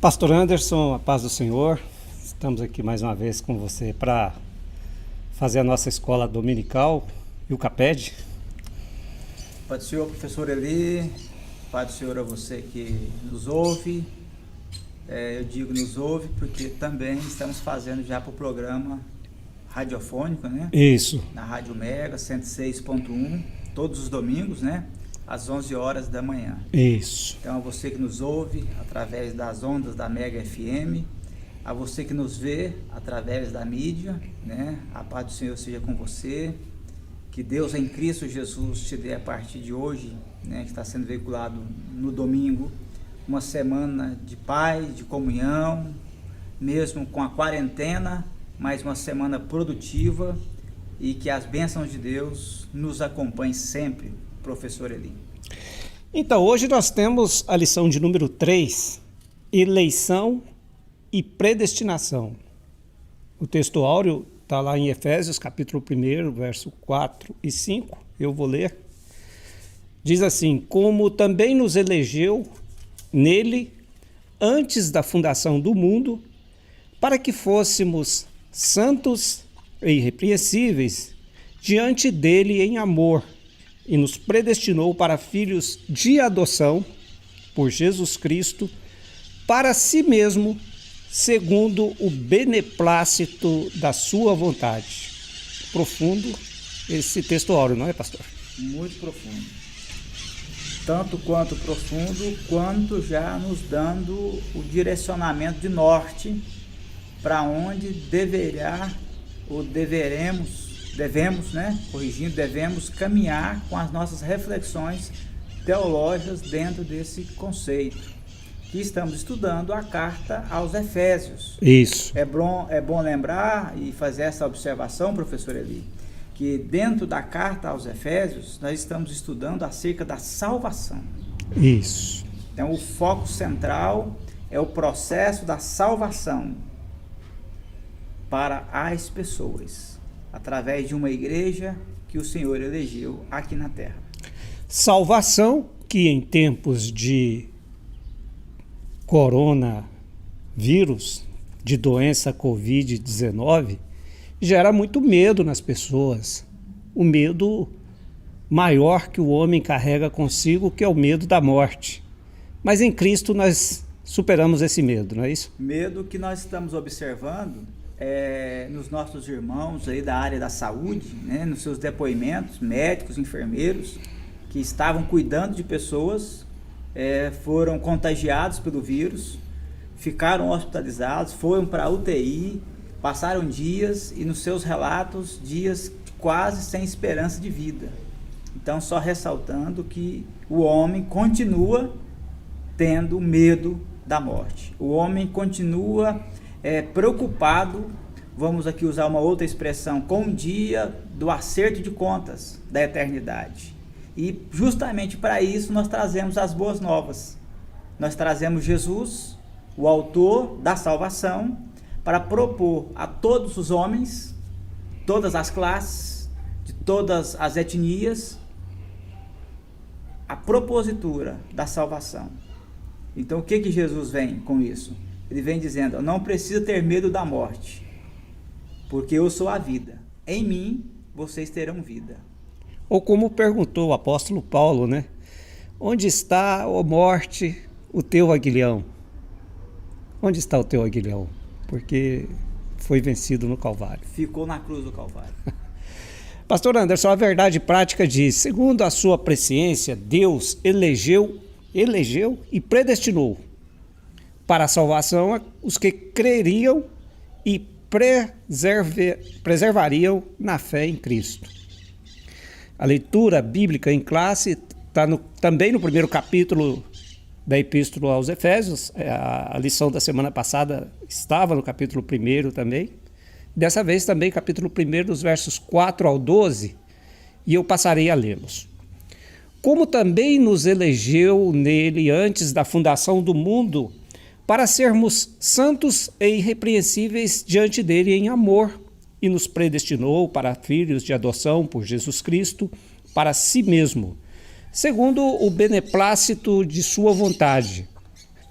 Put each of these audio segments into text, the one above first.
Pastor Anderson, a paz do Senhor. Estamos aqui mais uma vez com você para fazer a nossa escola dominical e o CAPED. Pai do Senhor, professor Eli, Pai do Senhor a você que nos ouve. Eu digo nos ouve porque também estamos fazendo já para o programa radiofônico, né? Isso. Na Rádio Mega 106.1, todos os domingos, né? Às 11 horas da manhã. Isso. Então, a você que nos ouve através das ondas da Mega FM, a você que nos vê através da mídia, né? A paz do Senhor seja com você. Que Deus em Cristo Jesus te dê a partir de hoje, né? Que está sendo veiculado no domingo, uma semana de paz, de comunhão, mesmo com a quarentena, mas uma semana produtiva e que as bênçãos de Deus nos acompanhem sempre, professor Eli. Então, hoje nós temos a lição de número 3, eleição e predestinação. O texto áureo está lá em Efésios, capítulo 1, verso 4 e 5, eu vou ler. Diz assim: como também nos elegeu nele antes da fundação do mundo, para que fôssemos santos e irrepreensíveis diante dele em amor, e nos predestinou para filhos de adoção por Jesus Cristo, para si mesmo, segundo o beneplácito da sua vontade. Profundo esse texto áureo, não é, pastor? Muito profundo. Tanto quanto profundo, quanto já nos dando o direcionamento de norte para onde devemos caminhar com as nossas reflexões teológicas dentro desse conceito, que estamos estudando a carta aos Efésios. Isso. É bom lembrar e fazer essa observação, professor Eli, que dentro da carta aos Efésios, nós estamos estudando acerca da salvação. Isso. Então, o foco central é o processo da salvação para as pessoas, através de uma igreja que o Senhor elegeu aqui na terra. Salvação que em tempos de coronavírus, de doença Covid-19, gera muito medo nas pessoas. O medo maior que o homem carrega consigo, que é o medo da morte. Mas em Cristo nós superamos esse medo, não é isso? Medo que nós estamos observando nos nossos irmãos aí da área da saúde, né, nos seus depoimentos, médicos, enfermeiros, que estavam cuidando de pessoas, foram contagiados pelo vírus, ficaram hospitalizados, foram para a UTI, passaram dias e nos seus relatos, dias quase sem esperança de vida. Então, só ressaltando que o homem continua tendo medo da morte. O homem continua preocupado, vamos aqui usar uma outra expressão, com o dia do acerto de contas da eternidade. E justamente para isso nós trazemos as boas novas. Nós trazemos Jesus, o autor da salvação, para propor a todos os homens, todas as classes, de todas as etnias, a propositura da salvação. Então o que Jesus vem com isso? Ele vem dizendo: eu não preciso ter medo da morte, porque eu sou a vida. Em mim, vocês terão vida. Ou como perguntou o apóstolo Paulo, né? Onde está, ó morte, o teu aguilhão? Onde está o teu aguilhão? Porque foi vencido no Calvário. Ficou na cruz do Calvário. Pastor Anderson, a verdade prática diz: segundo a sua presciência, Deus elegeu e predestinou para a salvação os que creriam e preservariam na fé em Cristo. A leitura bíblica em classe está também no primeiro capítulo da Epístola aos Efésios. A lição da semana passada estava no capítulo 1 também. Dessa vez também capítulo 1, dos versos 4 ao 12, e eu passarei a lê-los. Como também nos elegeu nele antes da fundação do mundo, para sermos santos e irrepreensíveis diante dele em amor, e nos predestinou para filhos de adoção por Jesus Cristo, para si mesmo, segundo o beneplácito de sua vontade,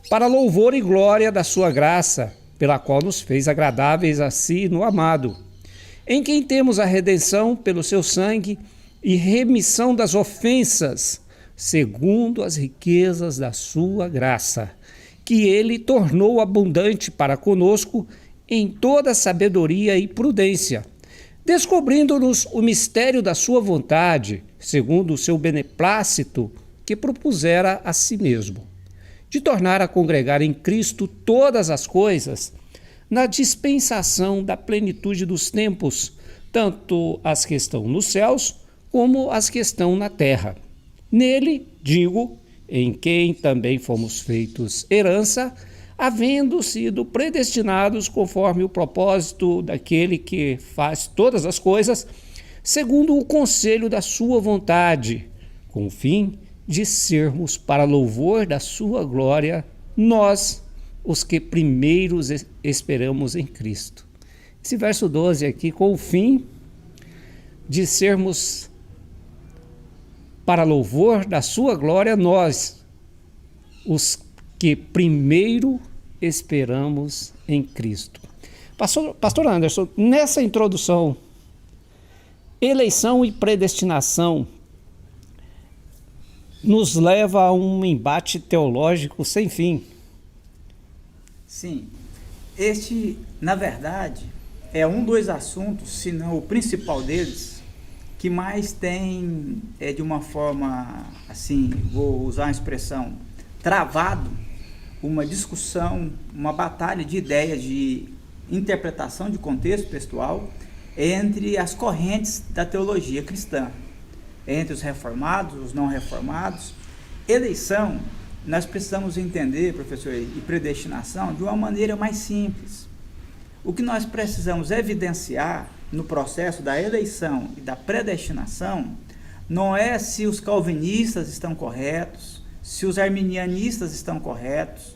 para louvor e glória da sua graça, pela qual nos fez agradáveis a si no amado, em quem temos a redenção pelo seu sangue e remissão das ofensas, segundo as riquezas da sua graça, que ele tornou abundante para conosco em toda sabedoria e prudência, descobrindo-nos o mistério da sua vontade, segundo o seu beneplácito que propusera a si mesmo, de tornar a congregar em Cristo todas as coisas, na dispensação da plenitude dos tempos, tanto as que estão nos céus, como as que estão na terra. Nele, digo, em quem também fomos feitos herança, havendo sido predestinados conforme o propósito daquele que faz todas as coisas, segundo o conselho da sua vontade, com o fim de sermos para louvor da sua glória, nós, os que primeiros esperamos em Cristo. Esse verso 12 aqui, com o fim de sermos para louvor da sua glória, nós, os que primeiro esperamos em Cristo. Pastor Anderson, nessa introdução, eleição e predestinação nos leva a um embate teológico sem fim. Sim, este, na verdade, é um dos assuntos, se não o principal deles, que mais tem, de uma forma, assim, vou usar uma expressão, travado uma discussão, uma batalha de ideias, de interpretação de contexto textual entre as correntes da teologia cristã, entre os reformados, os não reformados. Eleição, nós precisamos entender, professor, e predestinação de uma maneira mais simples. O que nós precisamos evidenciar no processo da eleição e da predestinação não é se os calvinistas estão corretos, se os arminianistas estão corretos,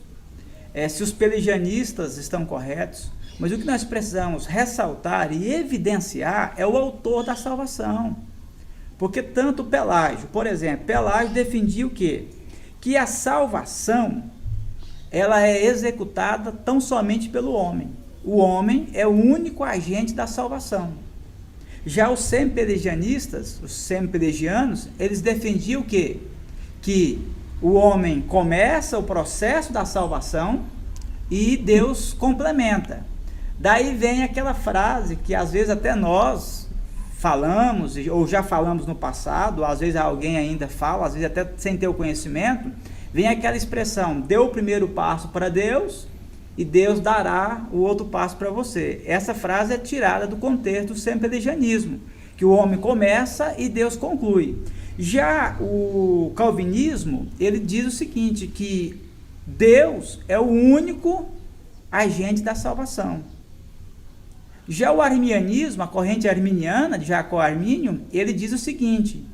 se os pelagianistas estão corretos, mas o que nós precisamos ressaltar e evidenciar é o autor da salvação. Porque tanto Pelágio, por exemplo, Pelágio defendia o quê? Que a salvação, ela é executada tão somente pelo homem. O homem é o único agente da salvação. Já os semi-pelagianistas, os semi-pelagianos, eles defendiam o quê? Que o homem começa o processo da salvação e Deus complementa. Daí vem aquela frase que às vezes até nós falamos, ou já falamos no passado, às vezes alguém ainda fala, às vezes até sem ter o conhecimento, vem aquela expressão, dê o primeiro passo para Deus e Deus dará o outro passo para você. Essa frase é tirada do contexto do semi-pelagianismo, que o homem começa e Deus conclui. Já o calvinismo, ele diz o seguinte, que Deus é o único agente da salvação. Já o arminianismo, a corrente arminiana de Jacó Armínio, ele diz o seguinte,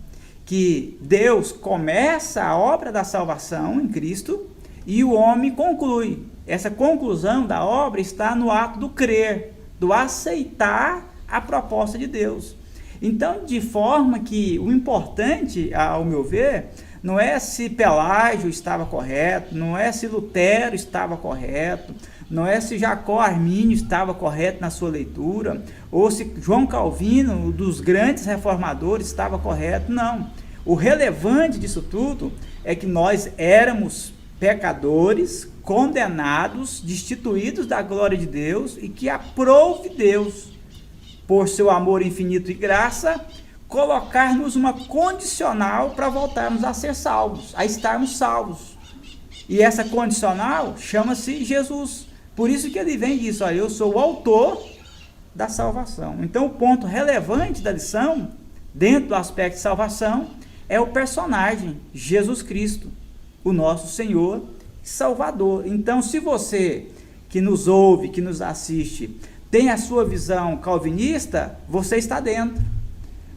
que Deus começa a obra da salvação em Cristo e o homem conclui. Essa conclusão da obra está no ato do crer, do aceitar a proposta de Deus. Então, de forma que o importante, ao meu ver, não é se Pelágio estava correto, não é se Lutero estava correto, não é se Jacó Armínio estava correto na sua leitura, ou se João Calvino, um dos grandes reformadores, estava correto, não. O relevante disso tudo é que nós éramos pecadores, condenados, destituídos da glória de Deus, e que aprove Deus, por seu amor infinito e graça, colocar-nos uma condicional para voltarmos a ser salvos, a estarmos salvos. E essa condicional chama-se Jesus. Por isso que ele vem e diz, olha, eu sou o autor da salvação. Então o ponto relevante da lição, dentro do aspecto de salvação, é o personagem, Jesus Cristo, o nosso Senhor e Salvador. Então, se você que nos ouve, que nos assiste, tem a sua visão calvinista, você está dentro.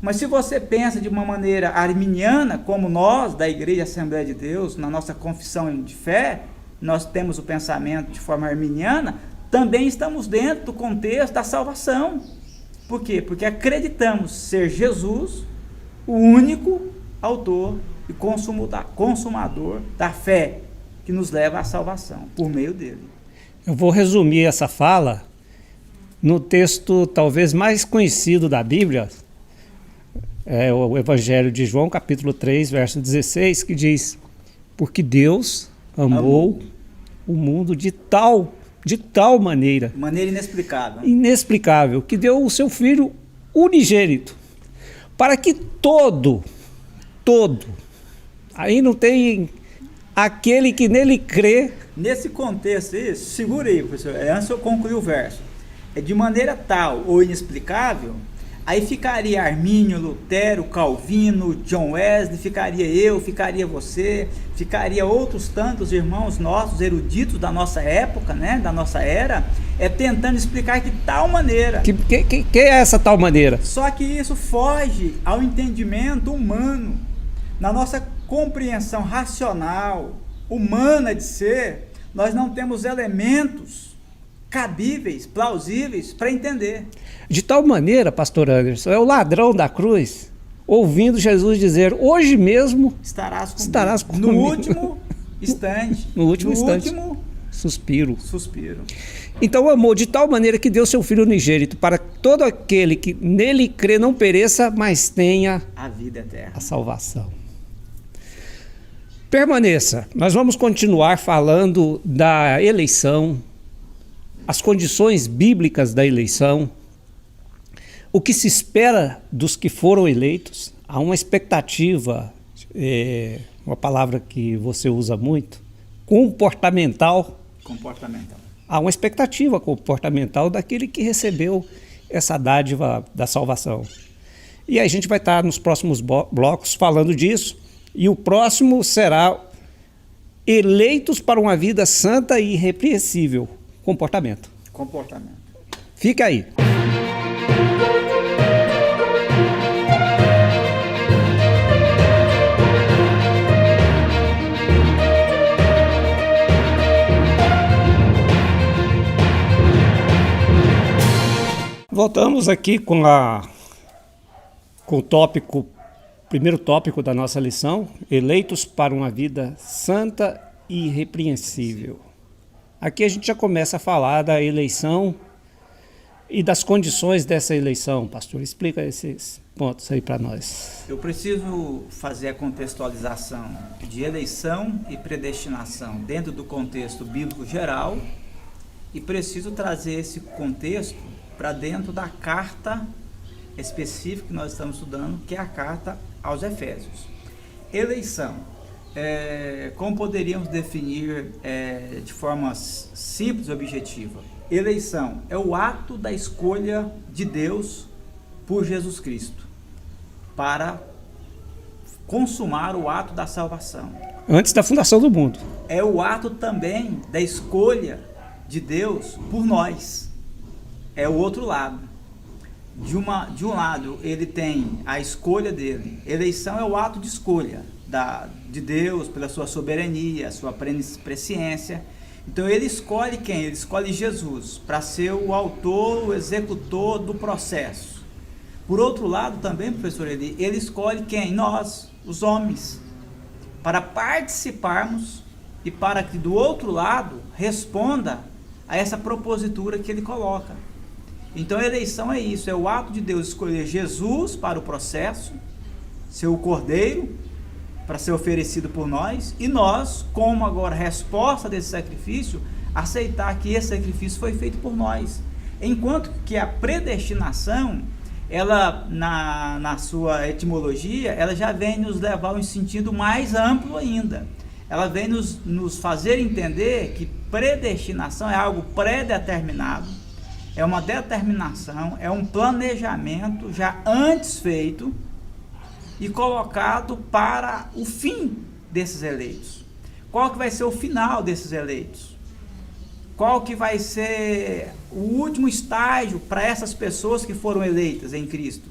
Mas se você pensa de uma maneira arminiana, como nós, da Igreja Assembleia de Deus, na nossa confissão de fé, nós temos o pensamento de forma arminiana, também estamos dentro do contexto da salvação. Por quê? Porque acreditamos ser Jesus o único autor e consumador da fé. que nos leva à salvação, por meio dele. Eu vou resumir essa fala no texto talvez mais conhecido da Bíblia, é o Evangelho de João, capítulo 3, verso 16, que diz: porque Deus amou o mundo de tal maneira inexplicável, que deu o seu Filho unigênito, para que todo, aí não tem aquele que nele crê. Nesse contexto, isso, segura aí, professor, antes eu concluir o verso. É de maneira tal ou inexplicável, aí ficaria Armínio, Lutero, Calvino, John Wesley, ficaria você, ficaria outros tantos irmãos nossos, eruditos da nossa época, né, da nossa era, tentando explicar que tal maneira. Que é essa tal maneira? Só que isso foge ao entendimento humano, na nossa compreensão racional, humana de ser, nós não temos elementos cabíveis, plausíveis para entender. De tal maneira, pastor Anderson, é o ladrão da cruz ouvindo Jesus dizer: hoje mesmo estarás comigo. No último instante. No último suspiro. Então amou de tal maneira que deu seu Filho unigênito, para todo aquele que nele crê não pereça, mas tenha a vida eterna, a salvação. Permaneça. Nós vamos continuar falando da eleição, as condições bíblicas da eleição, o que se espera dos que foram eleitos. Há uma expectativa, uma palavra que você usa muito, comportamental. Há uma expectativa comportamental daquele que recebeu essa dádiva da salvação. E aí a gente vai estar nos próximos blocos falando disso. E o próximo será eleitos para uma vida santa e irrepreensível. Comportamento. Fica aí. Voltamos aqui com o tópico. Primeiro tópico da nossa lição: eleitos para uma vida santa e irrepreensível. Aqui a gente já começa a falar da eleição e das condições dessa eleição. Pastor, explica esses pontos aí para nós. Eu preciso fazer a contextualização de eleição e predestinação dentro do contexto bíblico geral e preciso trazer esse contexto para dentro da carta específica que nós estamos estudando, que é a carta aos Efésios. Eleição, como poderíamos definir de forma simples e objetiva? Eleição é o ato da escolha de Deus por Jesus Cristo para consumar o ato da salvação. Antes da fundação do mundo. É o ato também da escolha de Deus por nós. É o outro lado. De um lado, ele tem a escolha dele. Eleição é o ato de escolha de Deus pela sua soberania, sua presciência. Então ele escolhe quem? Ele escolhe Jesus para ser o autor, o executor do processo. Por outro lado também, professor, ele escolhe quem? Nós, os homens, para participarmos e para que do outro lado responda a essa propositura que ele coloca. Então a eleição é isso, é o ato de Deus escolher Jesus para o processo, ser o cordeiro para ser oferecido por nós, e nós, como agora resposta desse sacrifício, aceitar que esse sacrifício foi feito por nós. Enquanto que a predestinação, ela na sua etimologia, ela já vem nos levar a um sentido mais amplo ainda. Ela vem nos fazer entender que predestinação é algo pré-determinado, é uma determinação, é um planejamento já antes feito e colocado para o fim desses eleitos. Qual que vai ser o final desses eleitos? Qual que vai ser o último estágio para essas pessoas que foram eleitas em Cristo?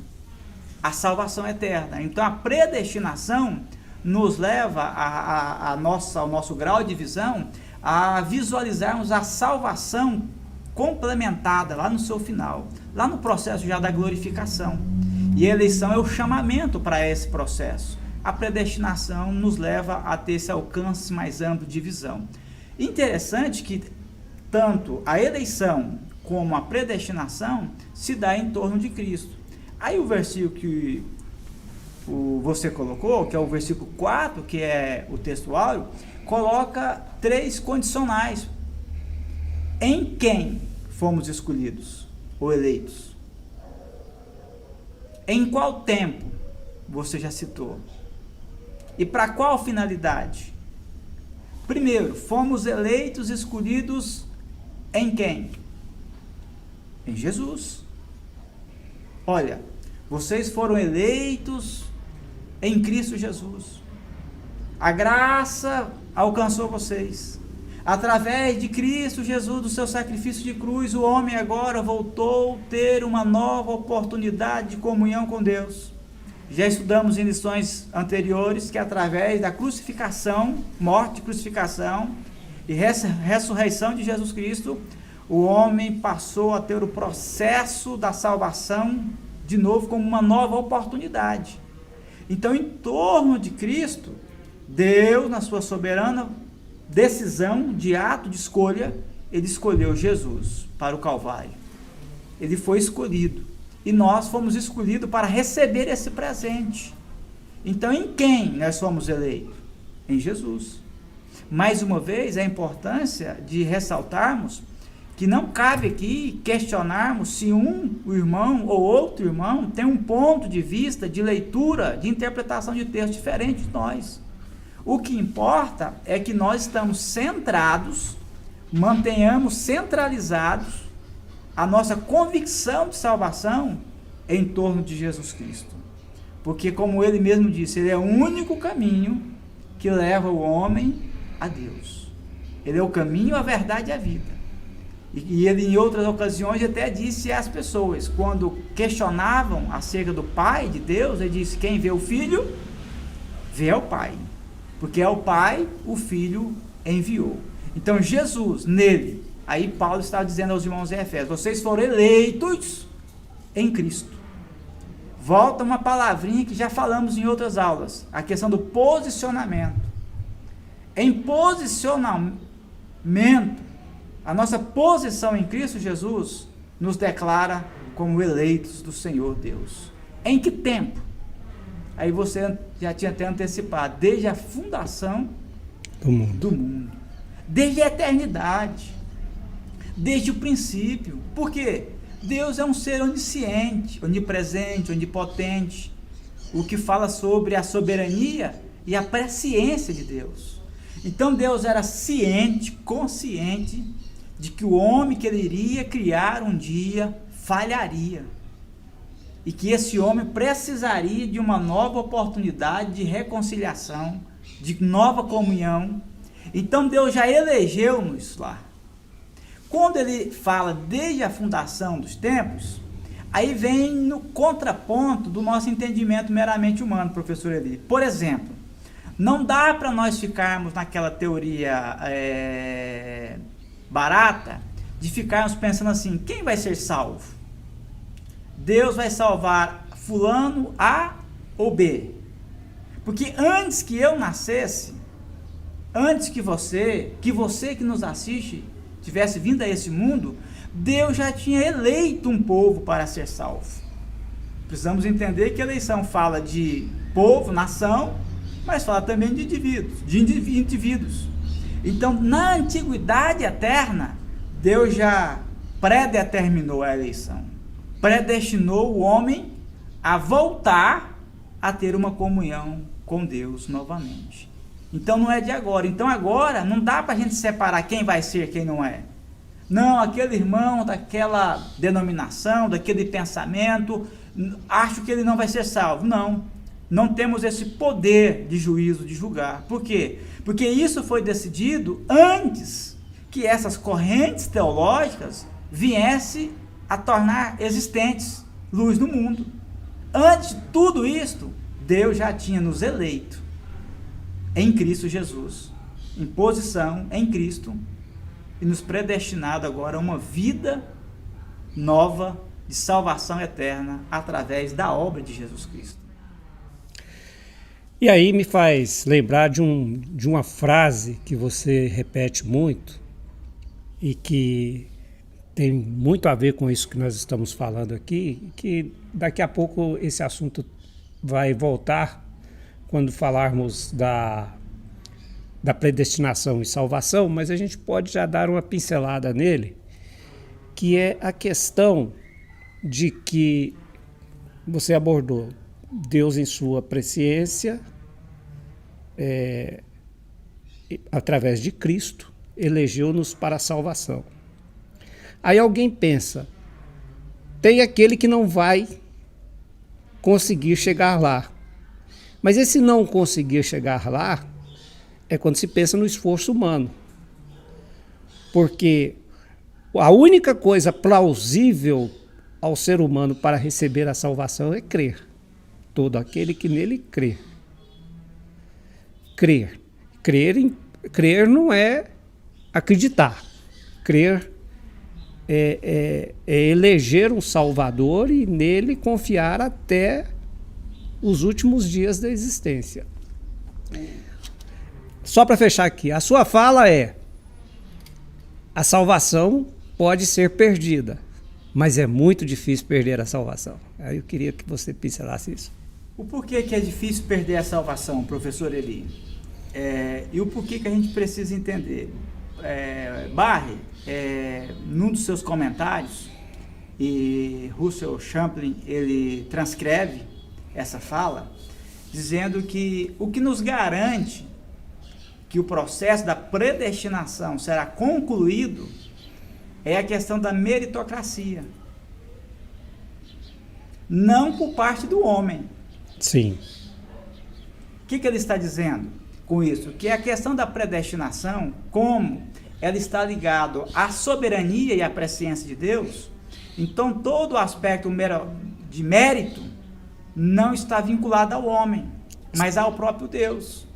A salvação eterna. Então a predestinação nos leva ao nosso grau de visão a visualizarmos a salvação complementada lá no seu final, lá no processo já da glorificação. E a eleição é o chamamento para esse processo, a predestinação nos leva a ter esse alcance mais amplo de visão. Interessante que tanto a eleição como a predestinação se dá em torno de Cristo. Aí o versículo que você colocou, que é o versículo 4, que é o texto áureo, coloca 3 condicionais. Em quem fomos escolhidos ou eleitos? Em qual tempo? Você já citou. E para qual finalidade? Primeiro, fomos eleitos, escolhidos em quem? Em Jesus. Olha, vocês foram eleitos em Cristo Jesus. A graça alcançou vocês. Através de Cristo Jesus, do seu sacrifício de cruz, o homem agora voltou a ter uma nova oportunidade de comunhão com Deus. Já estudamos em lições anteriores que através da crucificação, morte, crucificação e ressurreição de Jesus Cristo, o homem passou a ter o processo da salvação de novo como uma nova oportunidade. Então, em torno de Cristo, Deus, na sua soberana decisão de ato de escolha, ele escolheu Jesus para o Calvário. Ele foi escolhido. E nós fomos escolhidos para receber esse presente. Então, em quem nós fomos eleitos? Em Jesus. Mais uma vez, a importância de ressaltarmos que não cabe aqui questionarmos se o irmão ou outro irmão tem um ponto de vista, de leitura, de interpretação de texto diferente de nós. O que importa é que nós estamos centrados, mantenhamos centralizados a nossa convicção de salvação em torno de Jesus Cristo. Porque, como ele mesmo disse, ele é o único caminho que leva o homem a Deus. Ele é o caminho, a verdade e a vida. E ele, em outras ocasiões, até disse às pessoas, quando questionavam acerca do Pai de Deus, ele disse: quem vê o Filho, vê ao Pai. Porque é o Pai, o Filho enviou. Então, Jesus, nele, aí Paulo está dizendo aos irmãos em Efésios: vocês foram eleitos em Cristo. Volta uma palavrinha que já falamos em outras aulas, a questão do posicionamento. Em posicionamento, a nossa posição em Cristo Jesus nos declara como eleitos do Senhor Deus. Em que tempo? Aí você já tinha até antecipado, desde a fundação do mundo, desde a eternidade, desde o princípio. Por quê? Deus é um ser onisciente, onipresente, onipotente, o que fala sobre a soberania e a presciência de Deus. Então Deus era ciente, consciente de que o homem que ele iria criar um dia falharia, e que esse homem precisaria de uma nova oportunidade de reconciliação, de nova comunhão. Então Deus já elegeu-nos lá. Quando ele fala desde a fundação dos tempos, aí vem no contraponto do nosso entendimento meramente humano, professor Eli. Por exemplo, não dá para nós ficarmos naquela teoria barata de ficarmos pensando assim: quem vai ser salvo? Deus vai salvar fulano A ou B? Porque antes que eu nascesse, antes que você que nos assiste tivesse vindo a esse mundo, Deus já tinha eleito um povo para ser salvo. Precisamos entender que a eleição fala de povo, nação, mas fala também de indivíduos. Então, na antiguidade eterna, Deus já predeterminou a eleição, predestinou o homem a voltar a ter uma comunhão com Deus novamente. Então não é de agora. Então agora não dá para a gente separar quem vai ser, quem não é. Não, aquele irmão daquela denominação, daquele pensamento, acho que ele não vai ser salvo. Não temos esse poder de juízo, de julgar. Por quê? Porque isso foi decidido antes que essas correntes teológicas viessem a tornar existentes luz no mundo. Antes de tudo isto, Deus já tinha nos eleito em Cristo Jesus, em posição em Cristo, e nos predestinado agora a uma vida nova de salvação eterna através da obra de Jesus Cristo. E aí me faz lembrar de uma frase que você repete muito e que tem muito a ver com isso que nós estamos falando aqui, que daqui a pouco esse assunto vai voltar quando falarmos da predestinação e salvação, mas a gente pode já dar uma pincelada nele, que é a questão de que você abordou Deus em sua presciência, através de Cristo, elegeu-nos para a salvação. Aí alguém pensa, tem aquele que não vai conseguir chegar lá. Mas esse não conseguir chegar lá é quando se pensa no esforço humano. Porque a única coisa plausível ao ser humano para receber a salvação é crer. Todo aquele que nele crê. Crer não é acreditar. Crer é eleger um Salvador e nele confiar até os últimos dias da existência. Só para fechar aqui, a sua fala é: a salvação pode ser perdida, mas é muito difícil perder a salvação. Aí eu queria que você pincelasse isso. O porquê que é difícil perder a salvação, professor Eli? E o porquê que a gente precisa entender? Barre, num dos seus comentários, e Russell Champlin, ele transcreve essa fala, dizendo que o que nos garante que o processo da predestinação será concluído é a questão da meritocracia. Não por parte do homem. Sim. O que ele está dizendo com isso? Que a questão da predestinação, como ela está ligada à soberania e à presciência de Deus, então todo o aspecto de mérito não está vinculado ao homem, mas ao próprio Deus.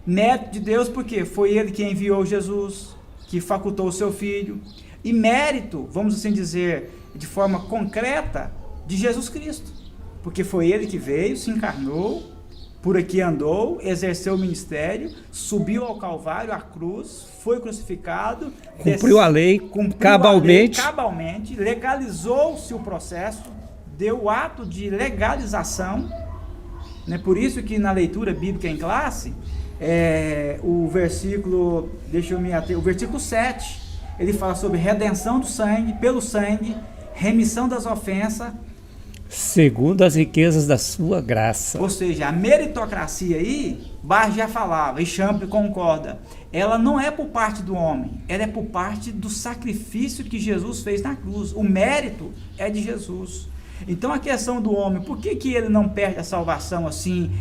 Mérito de Deus porque foi Ele que enviou Jesus, que facultou o seu Filho, e mérito, vamos assim dizer, de forma concreta, de Jesus Cristo, porque foi Ele que veio, se encarnou, por aqui andou, exerceu o ministério, subiu ao Calvário, à cruz, foi crucificado, cumpriu a lei cabalmente, legalizou-se o processo, deu o ato de legalização, né? Por isso que na leitura bíblica em classe, o versículo, o versículo 7, ele fala sobre redenção do sangue, pelo sangue, remissão das ofensas, segundo as riquezas da sua graça. Ou seja, a meritocracia aí, Barr já falava, e Champlin concorda, ela não é por parte do homem, ela é por parte do sacrifício que Jesus fez na cruz. O mérito é de Jesus. Então a questão do homem, por que ele não perde a salvação assim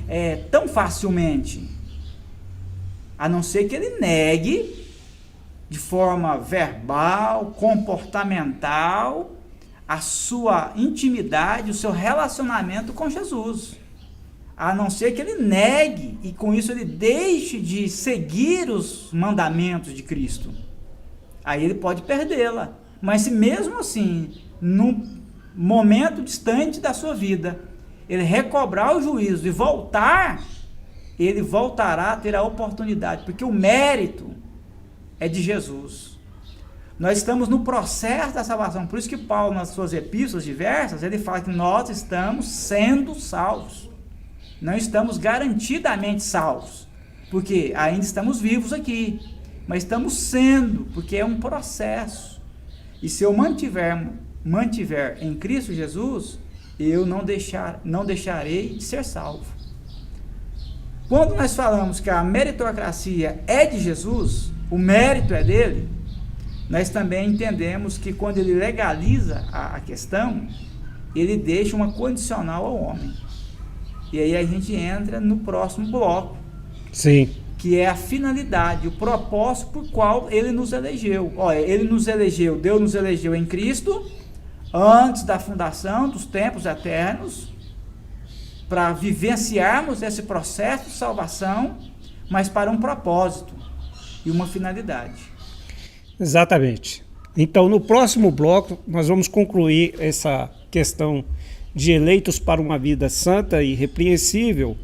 tão facilmente? A não ser que ele negue de forma verbal, comportamental, a sua intimidade, o seu relacionamento com Jesus. A não ser que ele negue e com isso ele deixe de seguir os mandamentos de Cristo. Aí ele pode perdê-la. Mas se mesmo assim, num momento distante da sua vida, ele recobrar o juízo e voltar, ele voltará a ter a oportunidade, porque o mérito é de Jesus. Nós estamos no processo da salvação, por isso que Paulo, nas suas epístolas diversas, ele fala que nós estamos sendo salvos. Não estamos garantidamente salvos, porque ainda estamos vivos aqui, mas estamos sendo, porque é um processo. E se eu mantiver em Cristo Jesus, eu não deixarei de ser salvo. Quando nós falamos que a meritocracia é de Jesus, o mérito é dele, nós também entendemos que quando ele legaliza a questão, ele deixa uma condicional ao homem. E aí a gente entra no próximo bloco. Sim. Que é a finalidade, o propósito por qual ele nos elegeu. Olha, ele nos elegeu, Deus nos elegeu em Cristo, antes da fundação dos tempos eternos, para vivenciarmos esse processo de salvação, mas para um propósito e uma finalidade. Exatamente. Então, no próximo bloco, nós vamos concluir essa questão de eleitos para uma vida santa e irrepreensível,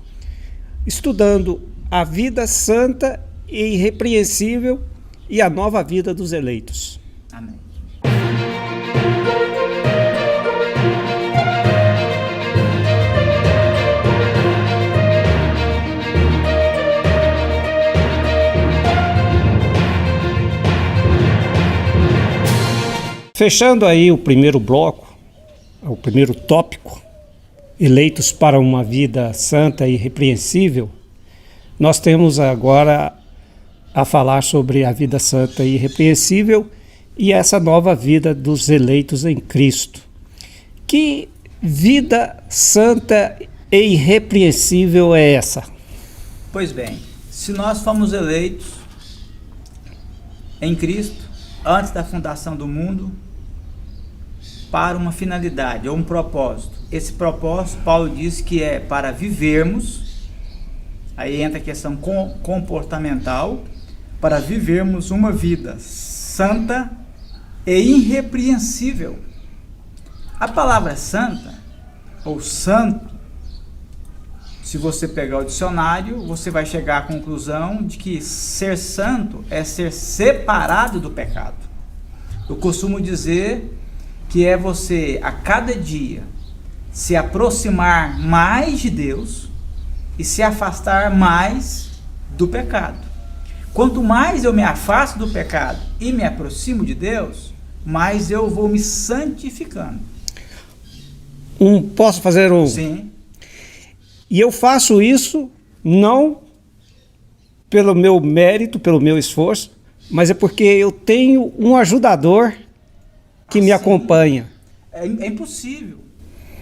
estudando a vida santa e irrepreensível e a nova vida dos eleitos. Amém. Fechando aí o primeiro bloco, o primeiro tópico, eleitos para uma vida santa e irrepreensível, nós temos agora a falar sobre a vida santa e irrepreensível e essa nova vida dos eleitos em Cristo. Que vida santa e irrepreensível é essa? Pois bem, se nós fomos eleitos em Cristo, antes da fundação do mundo, para uma finalidade ou um propósito. Esse propósito, Paulo diz que é para vivermos, aí entra a questão comportamental, para vivermos uma vida santa e irrepreensível. A palavra santa, ou santo, se você pegar o dicionário, você vai chegar à conclusão de que ser santo é ser separado do pecado. Eu costumo dizer que é você, a cada dia, se aproximar mais de Deus e se afastar mais do pecado. Quanto mais eu me afasto do pecado e me aproximo de Deus, mais eu vou me santificando. Posso fazer um? Sim. E eu faço isso não pelo meu mérito, pelo meu esforço, mas é porque eu tenho um ajudador que me acompanha. É impossível.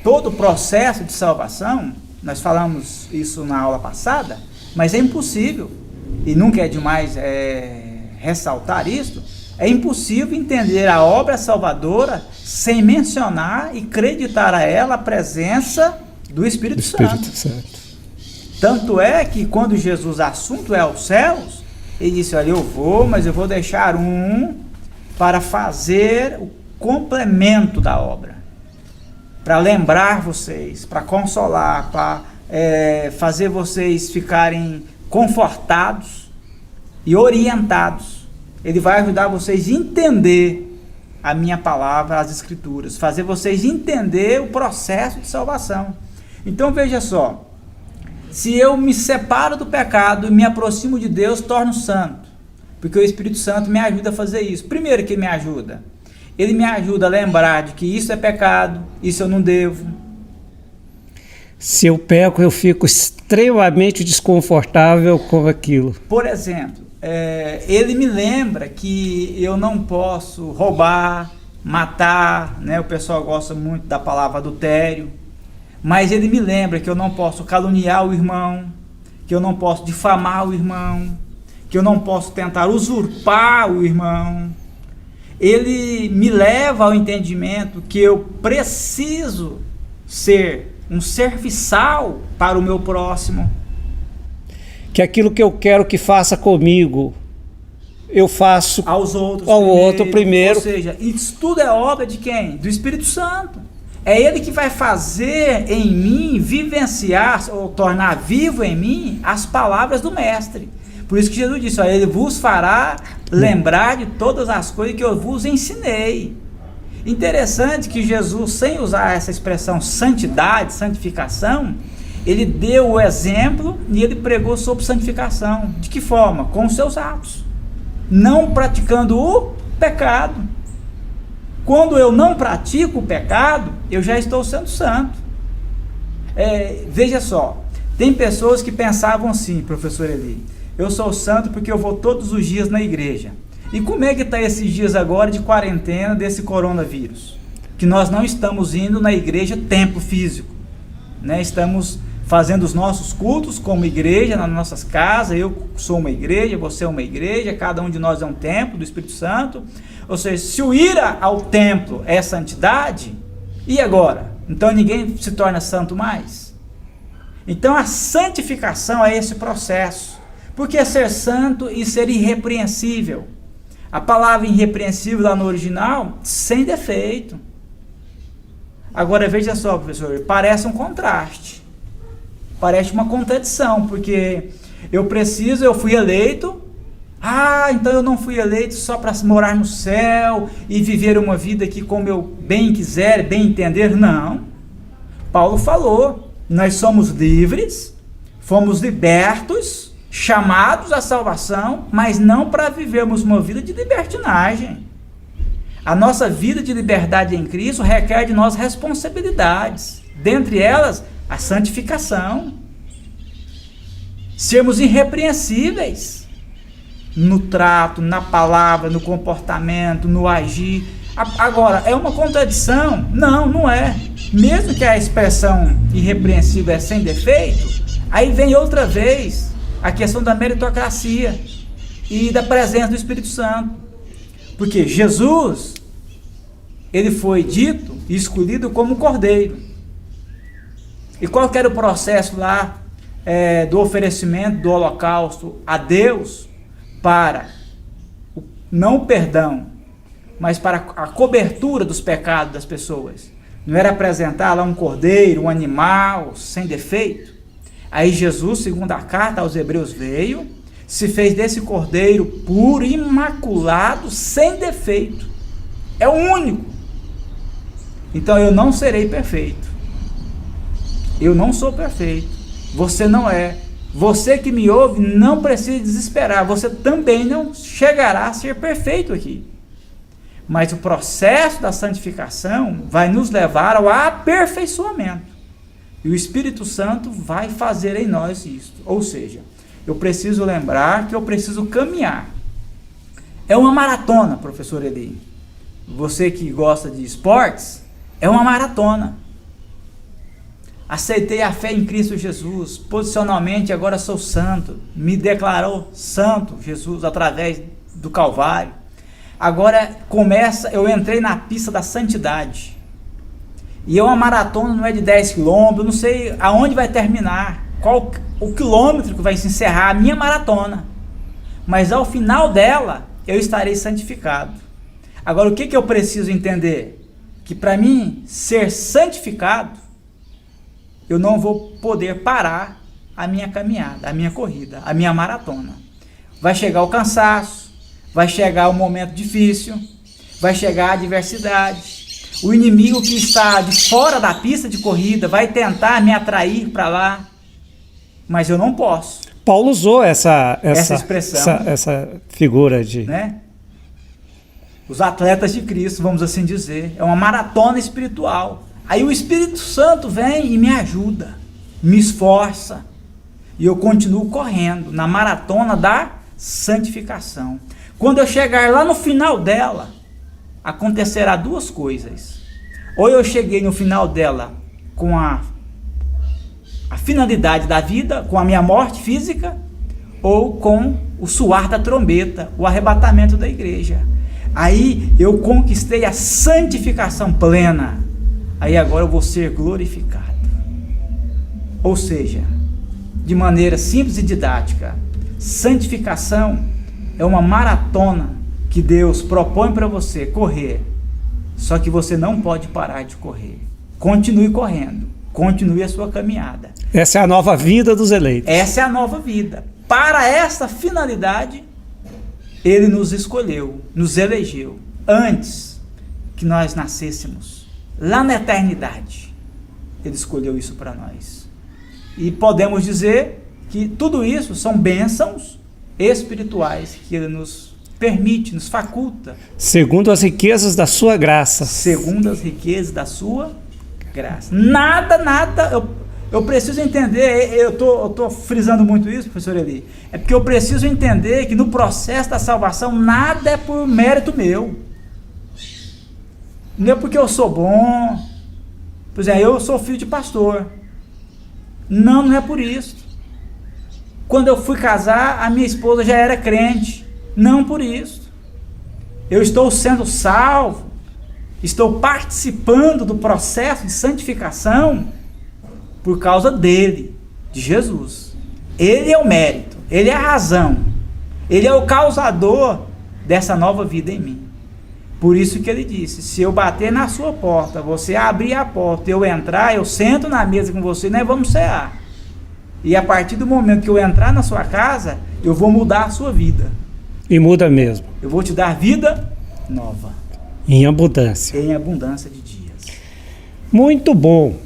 Todo o processo de salvação, nós falamos isso na aula passada, mas é impossível, e nunca é demais ressaltar isso, é impossível entender a obra salvadora sem mencionar e acreditar a ela a presença do Espírito Santo. Tanto é que quando Jesus assunto é aos céus, ele disse, olha, eu vou, mas eu vou deixar um para fazer o complemento da obra, para lembrar vocês, para consolar, para fazer vocês ficarem confortados e orientados. Ele vai ajudar vocês a entender a minha palavra, as Escrituras, fazer vocês entender o processo de salvação. Então veja só, se eu me separo do pecado e me aproximo de Deus, torno santo, porque o Espírito Santo me ajuda a fazer isso. Primeiro que ele me ajuda, ele me ajuda a lembrar de que isso é pecado, isso eu não devo. Se eu peco, eu fico extremamente desconfortável com aquilo. Por exemplo, ele me lembra que eu não posso roubar, matar, né? O pessoal gosta muito da palavra adultério, mas ele me lembra que eu não posso caluniar o irmão, que eu não posso difamar o irmão, que eu não posso tentar usurpar o irmão. Ele me leva ao entendimento que eu preciso ser um serviçal para o meu próximo. Que aquilo que eu quero que faça comigo, eu faço aos outros ao outro primeiro. Ou seja, isso tudo é obra de quem? Do Espírito Santo. É ele que vai fazer em mim vivenciar ou tornar vivo em mim as palavras do Mestre. Por isso que Jesus disse, ó, ele vos fará lembrar de todas as coisas que eu vos ensinei. Interessante que Jesus, sem usar essa expressão santidade, santificação, ele deu o exemplo e ele pregou sobre santificação. De que forma? Com os seus atos. Não praticando o pecado. Quando eu não pratico o pecado, eu já estou sendo santo. Veja só, tem pessoas que pensavam assim, professor Eli, eu sou santo porque eu vou todos os dias na igreja. E como é que está esses dias agora de quarentena desse coronavírus? Que nós não estamos indo na igreja templo físico, né? Estamos fazendo os nossos cultos como igreja nas nossas casas. Eu sou uma igreja, você é uma igreja, cada um de nós é um templo do Espírito Santo. Ou seja, se o ir ao templo é santidade, e agora? Então ninguém se torna santo mais? Então a santificação é esse processo. Porque é ser santo e ser irrepreensível. A palavra irrepreensível lá no original, sem defeito. Agora veja só, professor, parece um contraste. Parece uma contradição, porque eu fui eleito, então eu não fui eleito só para morar no céu e viver uma vida aqui como eu bem quiser, bem entender. Não. Paulo falou, nós somos livres, fomos libertos, chamados à salvação, mas não para vivermos uma vida de libertinagem. A nossa vida de liberdade em Cristo requer de nós responsabilidades, dentre elas a santificação, sermos irrepreensíveis no trato, na palavra, no comportamento, no agir. Agora, é uma contradição? Não, não é. Mesmo que a expressão irrepreensível é sem defeito, aí vem outra vez a questão da meritocracia e da presença do Espírito Santo. Porque Jesus, ele foi dito e escolhido como cordeiro. E qual que era o processo lá do oferecimento do holocausto a Deus para, não o perdão, mas para a cobertura dos pecados das pessoas? Não era apresentar lá um cordeiro, um animal sem defeito? Aí Jesus, segundo a carta aos Hebreus, veio, se fez desse cordeiro puro, imaculado, sem defeito. É o único. Então eu não serei perfeito. Eu não sou perfeito. Você não é. Você que me ouve não precisa desesperar. Você também não chegará a ser perfeito aqui. Mas o processo da santificação vai nos levar ao aperfeiçoamento. E o Espírito Santo vai fazer em nós isso. Ou seja, eu preciso lembrar que eu preciso caminhar. É uma maratona, professor Eli. Você que gosta de esportes, é uma maratona. Aceitei a fé em Cristo Jesus, posicionalmente agora sou santo, me declarou santo Jesus através do Calvário. Agora eu entrei na pista da santidade. E é uma maratona, não é de 10 quilômetros, não sei aonde vai terminar, qual o quilômetro que vai se encerrar a minha maratona. Mas ao final dela, eu estarei santificado. Agora, o que eu preciso entender? Que para mim ser santificado, eu não vou poder parar a minha caminhada, a minha corrida, a minha maratona. Vai chegar o cansaço, vai chegar o momento difícil, vai chegar a adversidade. O inimigo que está de fora da pista de corrida vai tentar me atrair para lá, mas eu não posso. Paulo usou essa expressão, essa figura de... né? Os atletas de Cristo, vamos assim dizer, é uma maratona espiritual. Aí o Espírito Santo vem e me ajuda, me esforça, e eu continuo correndo na maratona da santificação. Quando eu chegar lá no final dela, acontecerá duas coisas. Ou eu cheguei no final dela com a finalidade da vida, com a minha morte física, ou com o soar da trombeta, o arrebatamento da igreja. Aí eu conquistei a santificação plena. Aí agora eu vou ser glorificado. Ou seja, de maneira simples e didática, santificação é uma maratona que Deus propõe para você correr. Só que você não pode parar de correr. Continue correndo. Continue a sua caminhada. Essa é a nova vida dos eleitos. Essa é a nova vida. Para essa finalidade, Ele nos escolheu, nos elegeu, antes que nós nascêssemos. Lá na eternidade, Ele escolheu isso para nós. E podemos dizer que tudo isso são bênçãos espirituais que Ele nos permite, nos faculta. Segundo as riquezas da sua graça. Segundo as riquezas da sua graça. Nada, eu preciso entender, eu tô frisando muito isso, professor Eli, é porque eu preciso entender que no processo da salvação, nada é por mérito meu. Não é porque eu sou bom, por exemplo, eu sou filho de pastor. Não é por isso. Quando eu fui casar, a minha esposa já era crente. Não por isso. Eu estou sendo salvo, estou participando do processo de santificação por causa dele, de Jesus. Ele é o mérito, ele é a razão, ele é o causador dessa nova vida em mim. Por isso que ele disse, se eu bater na sua porta, você abrir a porta, eu entrar, eu sento na mesa com você, nós vamos cear. E a partir do momento que eu entrar na sua casa, eu vou mudar a sua vida. E muda mesmo. Eu vou te dar vida nova. Em abundância. Em abundância de dias. Muito bom.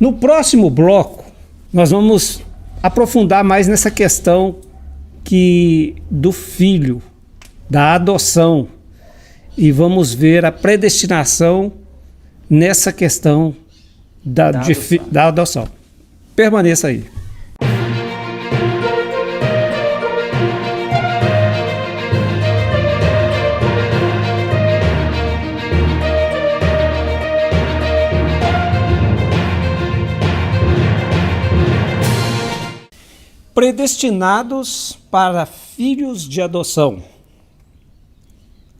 No próximo bloco, nós vamos aprofundar mais nessa questão do filho, da adoção. E vamos ver a predestinação nessa questão da adoção. Permaneça aí. Predestinados para filhos de adoção.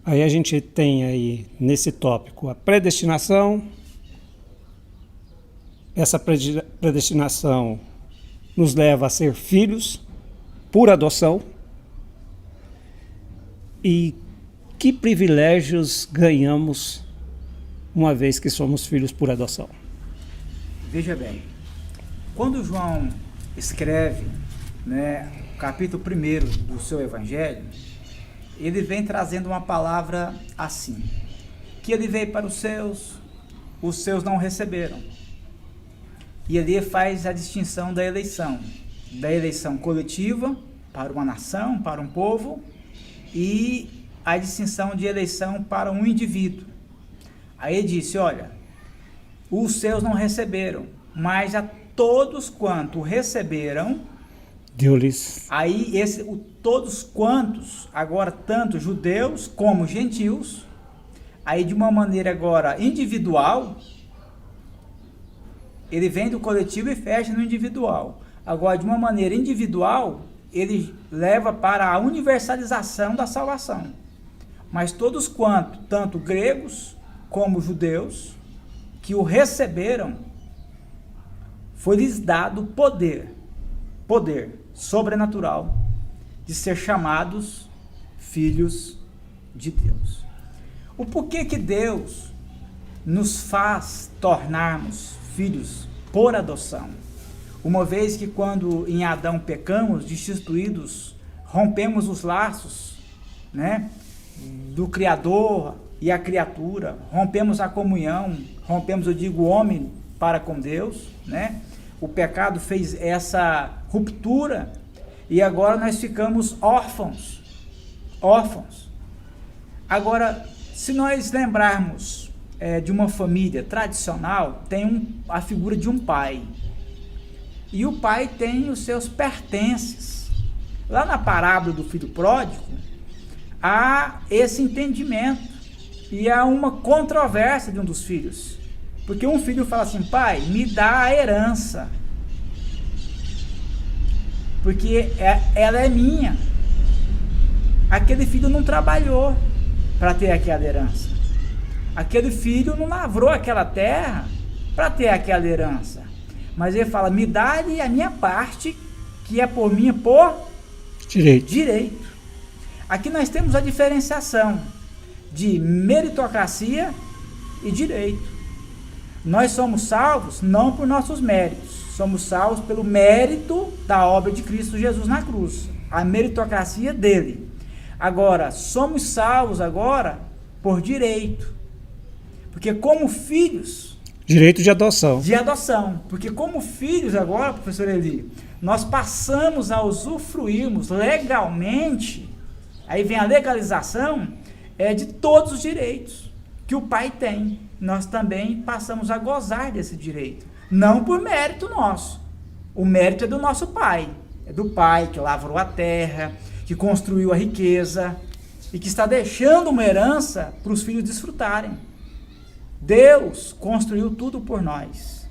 Aí a gente tem aí nesse tópico a predestinação. Essa predestinação nos leva a ser filhos por adoção. E que privilégios ganhamos uma vez que somos filhos por adoção? Veja bem, quando João escreve, o capítulo 1 do seu evangelho, ele vem trazendo uma palavra assim, que ele veio para os seus não receberam. E ali faz a distinção da eleição coletiva para uma nação, para um povo, e a distinção de eleição para um indivíduo. Aí ele disse, olha, os seus não receberam, mas a todos quanto receberam, deu-lhes. Aí todos quantos, agora tanto judeus como gentios, aí de uma maneira agora individual, ele vem do coletivo e fecha no individual. Agora, de uma maneira individual, ele leva para a universalização da salvação. Mas todos quanto, tanto gregos como judeus, que o receberam, foi-lhes dado poder sobrenatural de ser chamados filhos de Deus. O porquê que Deus nos faz tornarmos filhos por adoção? Uma vez que quando em Adão pecamos, destituídos, rompemos os laços, do Criador e a criatura, rompemos a comunhão, rompemos, eu digo, o homem para com Deus, O pecado fez essa ruptura e agora nós ficamos órfãos. Agora, se nós lembrarmos de uma família tradicional, tem a figura de um pai. E o pai tem os seus pertences. Lá na parábola do filho pródigo, há esse entendimento e há uma controvérsia de um dos filhos. Porque um filho fala assim, pai, me dá a herança. Porque ela é minha. Aquele filho não trabalhou para ter aquela herança. Aquele filho não lavrou aquela terra para ter aquela herança. Mas ele fala, me dá-lhe a minha parte, que é por minha por direito. Aqui nós temos a diferenciação de meritocracia e direito. Nós somos salvos não por nossos méritos, somos salvos pelo mérito da obra de Cristo Jesus na cruz, a meritocracia dele. Agora, somos salvos agora por direito, porque como filhos... Direito de adoção. De adoção, porque como filhos agora, professor Eli, nós passamos a usufruirmos legalmente, aí vem a legalização, de todos os direitos que o pai tem. Nós também passamos a gozar desse direito, não por mérito nosso. O mérito é do nosso pai, é do pai que lavrou a terra, que construiu a riqueza e que está deixando uma herança para os filhos desfrutarem. Deus construiu tudo por nós,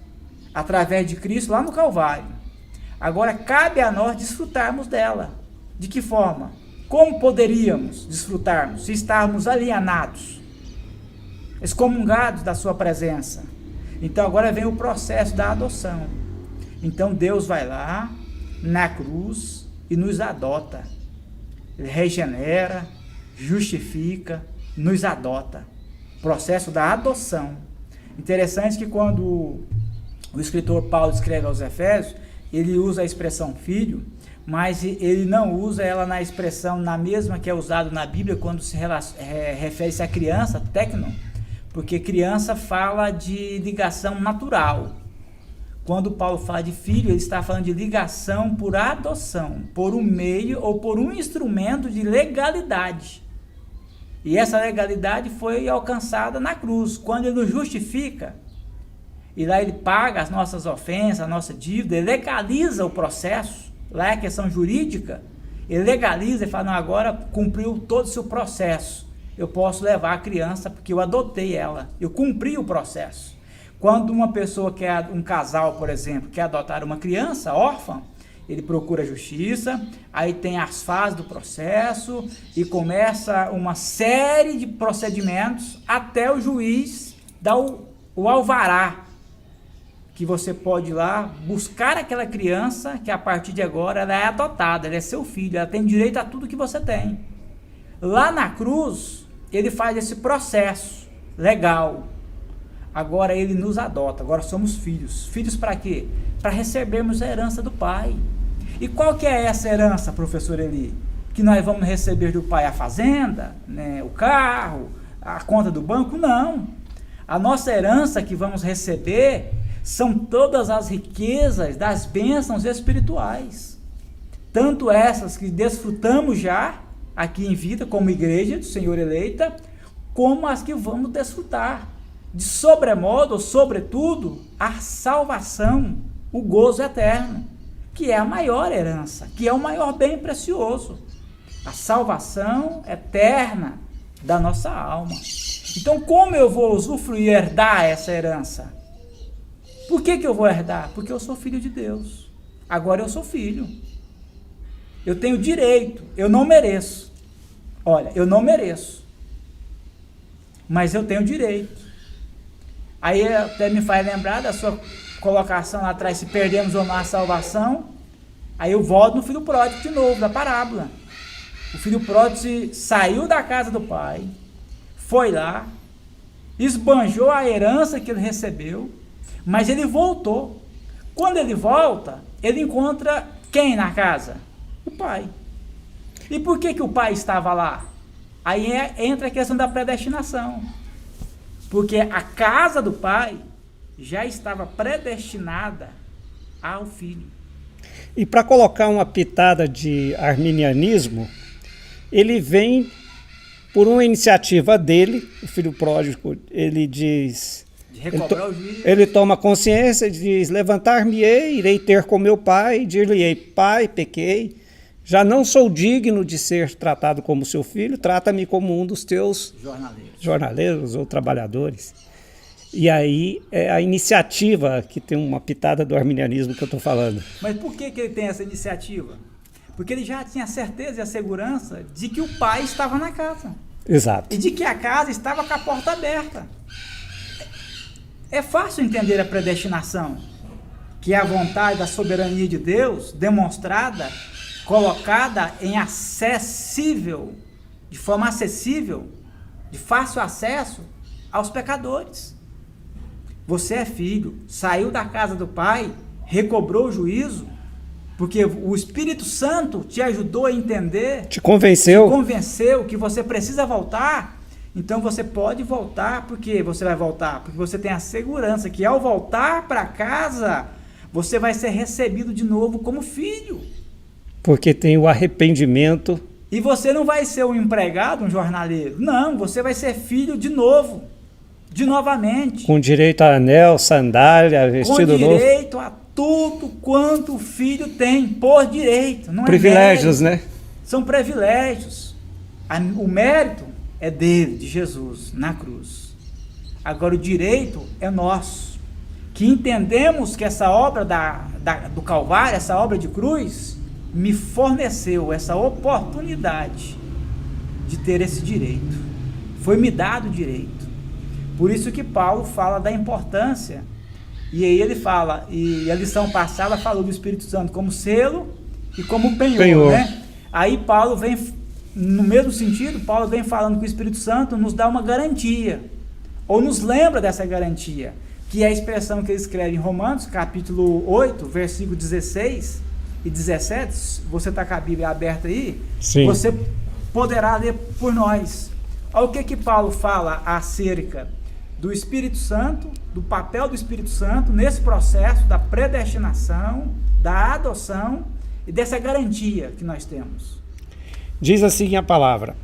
através de Cristo lá no Calvário. Agora cabe a nós desfrutarmos dela. De que forma? Como poderíamos desfrutarmos se estarmos alienados, excomungados da sua presença? Então agora vem o processo da adoção. Então Deus vai lá na cruz e nos adota. Ele regenera, justifica, nos adota. Processo da adoção. Interessante que quando o escritor Paulo escreve aos Efésios, ele usa a expressão filho, mas ele não usa ela na expressão, na mesma que é usado na Bíblia quando se refere-se à criança, tecno, porque criança fala de ligação natural. Quando Paulo fala de filho, ele está falando de ligação por adoção, por um meio ou por um instrumento de legalidade. E essa legalidade foi alcançada na cruz, quando ele nos justifica, e lá ele paga as nossas ofensas, a nossa dívida, ele legaliza o processo, lá é a questão jurídica, ele legaliza e fala, não, agora cumpriu todo o seu processo, eu posso levar a criança porque eu adotei ela, eu cumpri o processo. Quando uma pessoa quer, um casal, por exemplo, quer adotar uma criança órfã, ele procura a justiça, aí tem as fases do processo e começa uma série de procedimentos até o juiz dar o alvará, que você pode ir lá buscar aquela criança que a partir de agora ela é adotada, ela é seu filho, ela tem direito a tudo que você tem. Lá na cruz, ele faz esse processo legal. Agora ele nos adota, agora somos filhos. Filhos para quê? Para recebermos a herança do Pai. E qual que é essa herança, professor Eli? Que nós vamos receber do Pai? A fazenda, né? O carro, a conta do banco? Não. A nossa herança que vamos receber são todas as riquezas das bênçãos espirituais. Tanto essas que desfrutamos já aqui em vida, como igreja do Senhor eleita, como as que vamos desfrutar. De sobremodo, ou sobretudo, a salvação, o gozo eterno, que é a maior herança, que é o maior bem precioso. A salvação eterna da nossa alma. Então, como eu vou usufruir, herdar essa herança? Por que eu vou herdar? Porque eu sou filho de Deus. Agora eu sou filho. Eu tenho direito, eu não mereço. Olha, eu não mereço. Mas eu tenho direito. Aí até me faz lembrar da sua colocação lá atrás, se perdemos ou não a salvação. Aí eu volto no filho pródigo de novo, da parábola. O filho pródigo saiu da casa do pai, foi lá, esbanjou a herança que ele recebeu, mas ele voltou. Quando ele volta, ele encontra quem na casa? O pai. E por que o pai estava lá? Aí entra a questão da predestinação. Porque a casa do pai já estava predestinada ao filho. E para colocar uma pitada de arminianismo, ele vem por uma iniciativa dele, o filho pródigo, ele diz... De recobrar o juízo. Ele toma consciência e diz, levantar-me-ei, irei ter com meu pai, dir-lhe-ei, pai, pequei, já não sou digno de ser tratado como seu filho, trata-me como um dos teus jornaleiros ou trabalhadores. E aí é a iniciativa que tem uma pitada do arminianismo que eu estou falando. Mas por que ele tem essa iniciativa? Porque ele já tinha a certeza e a segurança de que o pai estava na casa. Exato. E de que a casa estava com a porta aberta. É fácil entender a predestinação, que é a vontade da soberania de Deus demonstrada, colocada em acessível, de forma acessível, de fácil acesso aos pecadores. Você é filho, saiu da casa do pai, recobrou o juízo, porque o Espírito Santo te ajudou a entender, te convenceu que você precisa voltar. Então você pode voltar. Por que você vai voltar? Porque você tem a segurança que ao voltar para casa, você vai ser recebido de novo como filho. Porque tem o arrependimento. E você não vai ser um empregado, um jornaleiro. Não, você vai ser filho de novo. De novamente. Com direito a anel, sandália, vestido novo. Com direito a tudo quanto o filho tem, por direito. Não privilégios, é mérito, né? São privilégios. O mérito é dele, de Jesus, na cruz. Agora o direito é nosso. Que entendemos que essa obra do Calvário, essa obra de cruz, me forneceu essa oportunidade de ter esse direito. Foi me dado o direito. Por isso que Paulo fala da importância, e aí ele fala, e a lição passada falou do Espírito Santo como selo e como penhor. Né? Aí Paulo vem, no mesmo sentido, Paulo vem falando que o Espírito Santo nos dá uma garantia, ou nos lembra dessa garantia. que é a expressão que ele escreve em Romanos, capítulo 8, versículo 16 e 17, você está com a Bíblia aberta aí, Sim. você poderá ler por nós. Olha o que Paulo fala acerca do Espírito Santo, do papel do Espírito Santo nesse processo da predestinação, da adoção e dessa garantia que nós temos. Diz assim a palavra: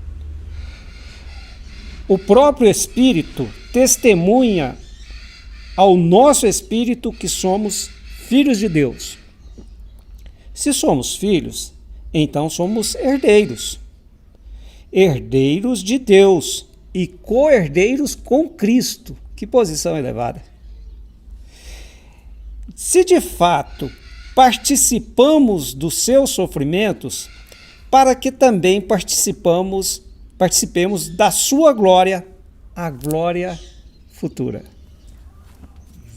o próprio Espírito testemunha ao nosso espírito que somos filhos de Deus. Se somos filhos, então somos herdeiros. Herdeiros de Deus e co-herdeiros com Cristo. Que posição elevada. Se de fato participamos dos seus sofrimentos, para que também participemos da sua glória, a glória futura.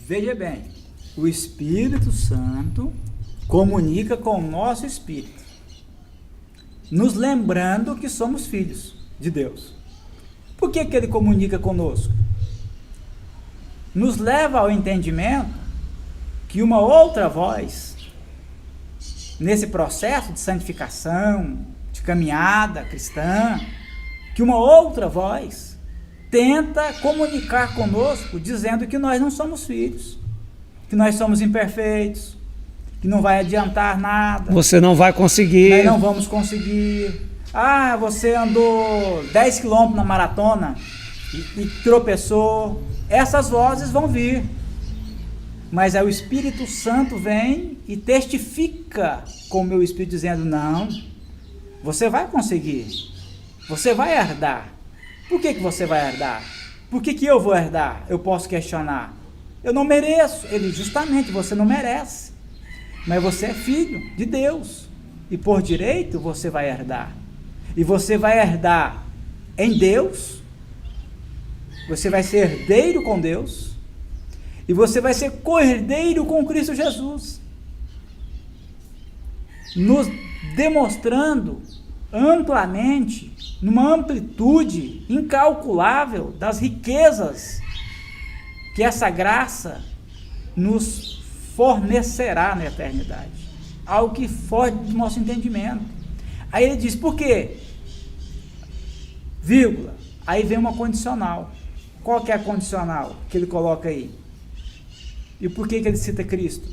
Veja bem, o Espírito Santo comunica com o nosso espírito, nos lembrando que somos filhos de Deus. Por que ele comunica conosco? Nos leva ao entendimento que uma outra voz, nesse processo de santificação, de caminhada cristã, que uma outra voz tenta comunicar conosco, dizendo que nós não somos filhos, que nós somos imperfeitos, que não vai adiantar nada. Você não vai conseguir. Nós não vamos conseguir. Ah, você andou 10 quilômetros na maratona e tropeçou. Essas vozes vão vir. Mas aí o Espírito Santo vem e testifica com o meu espírito, dizendo: não, você vai conseguir. Você vai herdar. Por que você vai herdar? Por que eu vou herdar? Eu posso questionar. Eu não mereço. Ele, justamente, você não merece. Mas você é filho de Deus. E por direito você vai herdar. E você vai herdar em Deus. Você vai ser herdeiro com Deus. E você vai ser co-herdeiro com Cristo Jesus. Nos demonstrando amplamente, numa amplitude incalculável das riquezas que essa graça nos fornecerá na eternidade. Algo que foge do nosso entendimento. Aí ele diz: por quê? Vírgula. Aí vem uma condicional. Qual que é a condicional que ele coloca aí? E por que ele cita Cristo?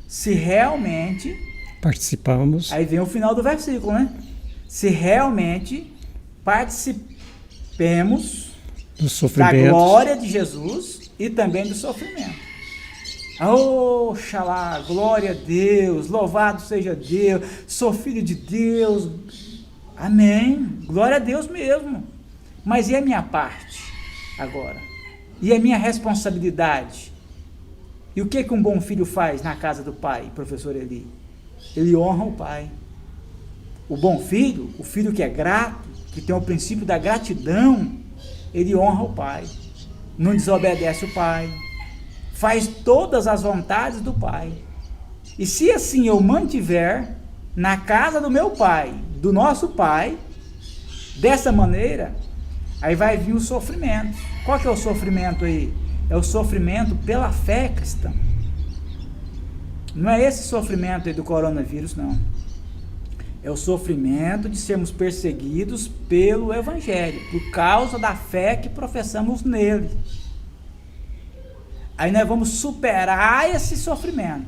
Se realmente participamos. Aí vem o final do versículo, né? Se realmente participemos da glória de Jesus e também do sofrimento. Oxalá, glória a Deus, louvado seja Deus, sou filho de Deus. Amém. Glória a Deus mesmo. Mas e a minha parte agora? E a minha responsabilidade? E o que um bom filho faz na casa do pai, professor Eli? Ele honra o pai. O bom filho, o filho que é grato, que tem o princípio da gratidão, ele honra o pai. Não desobedece o pai. Faz todas as vontades do pai. E se assim eu mantiver na casa do meu pai, do nosso pai, dessa maneira, aí vai vir o sofrimento. Qual que é o sofrimento aí? É o sofrimento pela fé cristã. Não é esse sofrimento aí do coronavírus, não. É o sofrimento de sermos perseguidos pelo Evangelho, por causa da fé que professamos nele. Aí nós vamos superar esse sofrimento.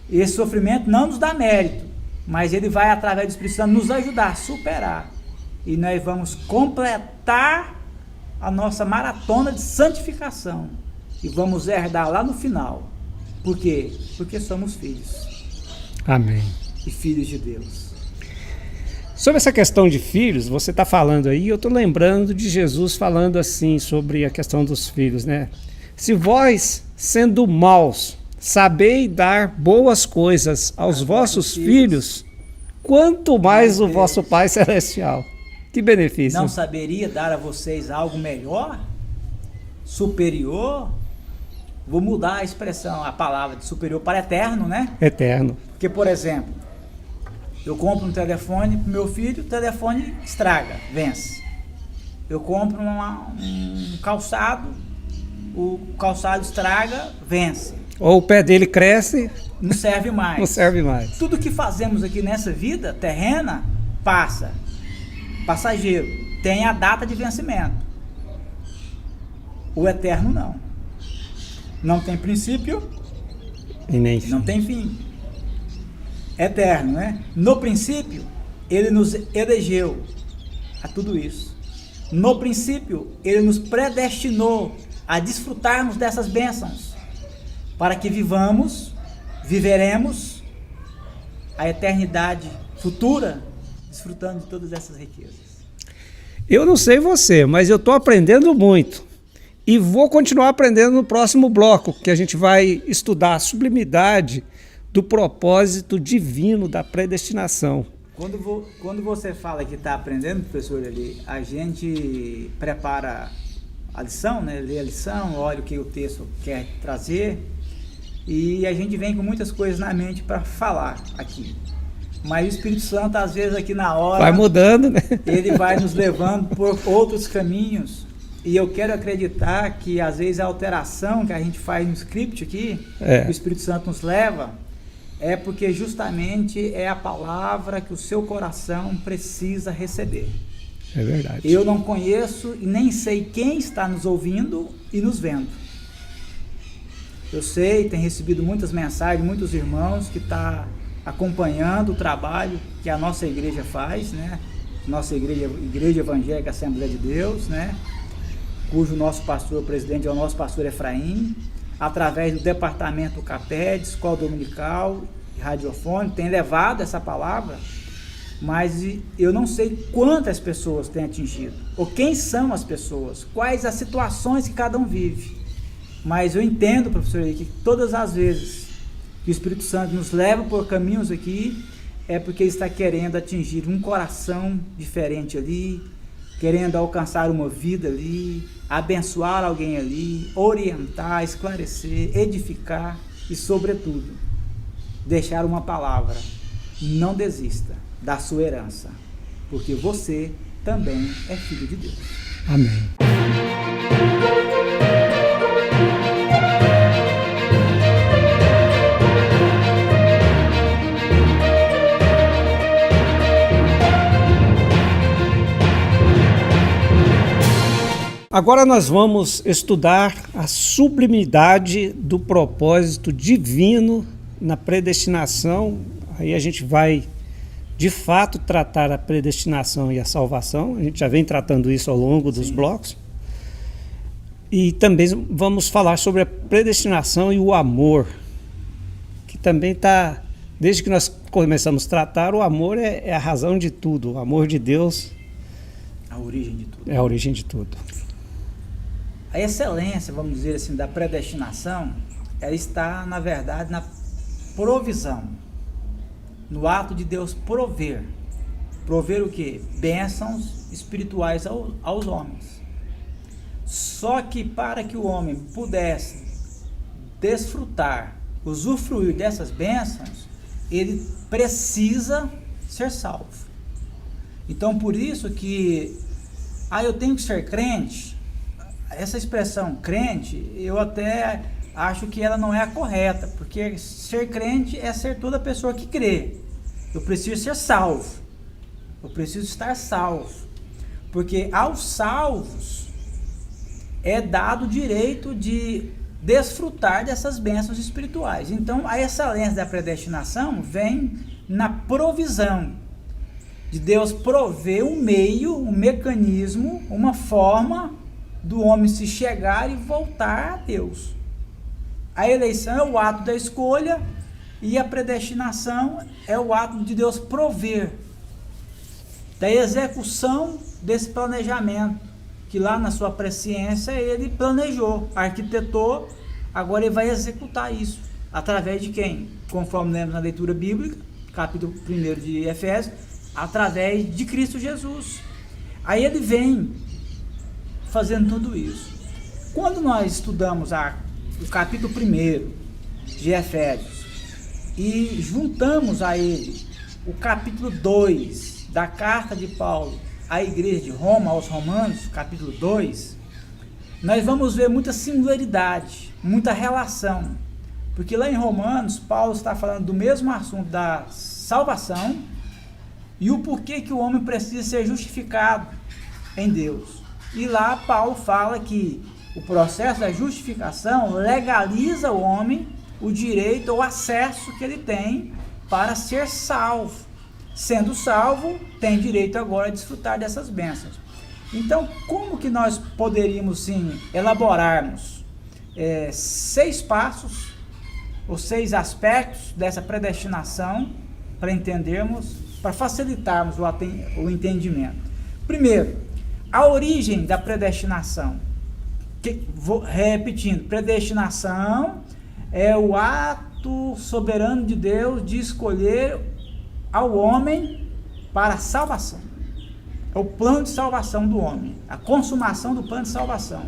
E esse sofrimento não nos dá mérito, mas ele vai, através do Espírito Santo, nos ajudar a superar. E nós vamos completar a nossa maratona de santificação. E vamos herdar lá no final. Por quê? Porque somos filhos. Amém. E filhos de Deus. Sobre essa questão de filhos, você está falando aí, eu estou lembrando de Jesus falando assim sobre a questão dos filhos, né? Se vós, sendo maus, sabeis dar boas coisas aos vossos filhos, quanto mais o vosso Pai Celestial. Que benefício. Não saberia dar a vocês algo melhor? Superior? Vou mudar a expressão, a palavra de superior para eterno, né? Eterno. Porque, por exemplo, eu compro um telefone para o meu filho, o telefone estraga, vence. Eu compro um calçado, o calçado estraga, vence. Ou o pé dele cresce, Não serve mais. não serve mais. Tudo que fazemos aqui nessa vida terrena passa. Passageiro. Tem a data de vencimento. O eterno não. Não tem princípio, E nem fim. não tem fim. Eterno, né? No princípio, ele nos elegeu a tudo isso. No princípio, ele nos predestinou a desfrutarmos dessas bênçãos, para que viveremos a eternidade futura, desfrutando de todas essas riquezas. Eu não sei você, mas eu estou aprendendo muito. E vou continuar aprendendo no próximo bloco, que a gente vai estudar a sublimidade do propósito divino da predestinação. Quando você fala que está aprendendo, professor, ali, a gente prepara a lição, né? Lê a lição, olha o que o texto quer trazer, e a gente vem com muitas coisas na mente para falar aqui. Mas o Espírito Santo, às vezes, aqui na hora, Vai mudando, né? ele vai nos levando por outros caminhos. E eu quero acreditar que, às vezes, a alteração que a gente faz no script aqui, que o Espírito Santo nos leva, é porque justamente é a palavra que o seu coração precisa receber. É verdade. Eu não conheço e nem sei quem está nos ouvindo e nos vendo. Eu sei, tem recebido muitas mensagens, muitos irmãos que estão acompanhando o trabalho que a nossa igreja faz, né? Nossa igreja Evangélica Assembleia de Deus, né? Cujo nosso pastor, presidente, é o nosso pastor Efraim, através do departamento CAPED, Escola Dominical e Radiofone, tem levado essa palavra, mas eu não sei quantas pessoas tem atingido, ou quem são as pessoas, quais as situações que cada um vive. Mas eu entendo, professor, que todas as vezes que o Espírito Santo nos leva por caminhos aqui, é porque ele está querendo atingir um coração diferente ali, querendo alcançar uma vida ali, abençoar alguém ali, orientar, esclarecer, edificar e, sobretudo, deixar uma palavra: não desista da sua herança, porque você também é filho de Deus. Amém. Agora nós vamos estudar a sublimidade do propósito divino na predestinação. Aí a gente vai, de fato, tratar a predestinação e a salvação. A gente já vem tratando isso ao longo dos blocos. E também vamos falar sobre a predestinação e o amor, que também está, desde que nós começamos a tratar, o amor é a razão de tudo. O amor de Deus A origem de tudo. é a origem de tudo. A excelência, vamos dizer assim, da predestinação, ela está, na verdade, na provisão, no ato de Deus prover. Prover o quê? Bênçãos espirituais aos homens. Só que para que o homem pudesse desfrutar, usufruir dessas bênçãos, ele precisa ser salvo. Então, por isso que, eu tenho que ser crente. Essa expressão crente, eu até acho que ela não é a correta, porque ser crente é ser toda pessoa que crê. Eu preciso ser salvo, eu preciso estar salvo, porque aos salvos é dado o direito de desfrutar dessas bênçãos espirituais. Então, a excelência da predestinação vem na provisão de Deus prover um meio, um mecanismo, uma forma do homem se chegar e voltar a Deus. A eleição é o ato da escolha e a predestinação é o ato de Deus prover, da execução desse planejamento, que lá na sua presciência ele planejou, arquitetou, agora ele vai executar isso. Através de quem? Conforme lemos na leitura bíblica, capítulo 1 de Efésios, através de Cristo Jesus. Aí ele vem fazendo tudo isso. Quando nós estudamos o capítulo 1 de Efésios e juntamos a ele o capítulo 2 da carta de Paulo à igreja de Roma, aos Romanos, capítulo 2, nós vamos ver muita singularidade, muita relação. Porque lá em Romanos, Paulo está falando do mesmo assunto da salvação e o porquê que o homem precisa ser justificado em Deus. E lá Paulo fala que o processo da justificação legaliza o homem o direito ou acesso que ele tem para ser salvo. Sendo salvo, tem direito agora a desfrutar dessas bênçãos. Então, como que nós poderíamos, sim, elaborarmos 6 passos ou 6 aspectos dessa predestinação para entendermos, para facilitarmos o entendimento? Primeiro, a origem da predestinação. Repetindo, predestinação é o ato soberano de Deus de escolher ao homem para a salvação. É o plano de salvação do homem, a consumação do plano de salvação.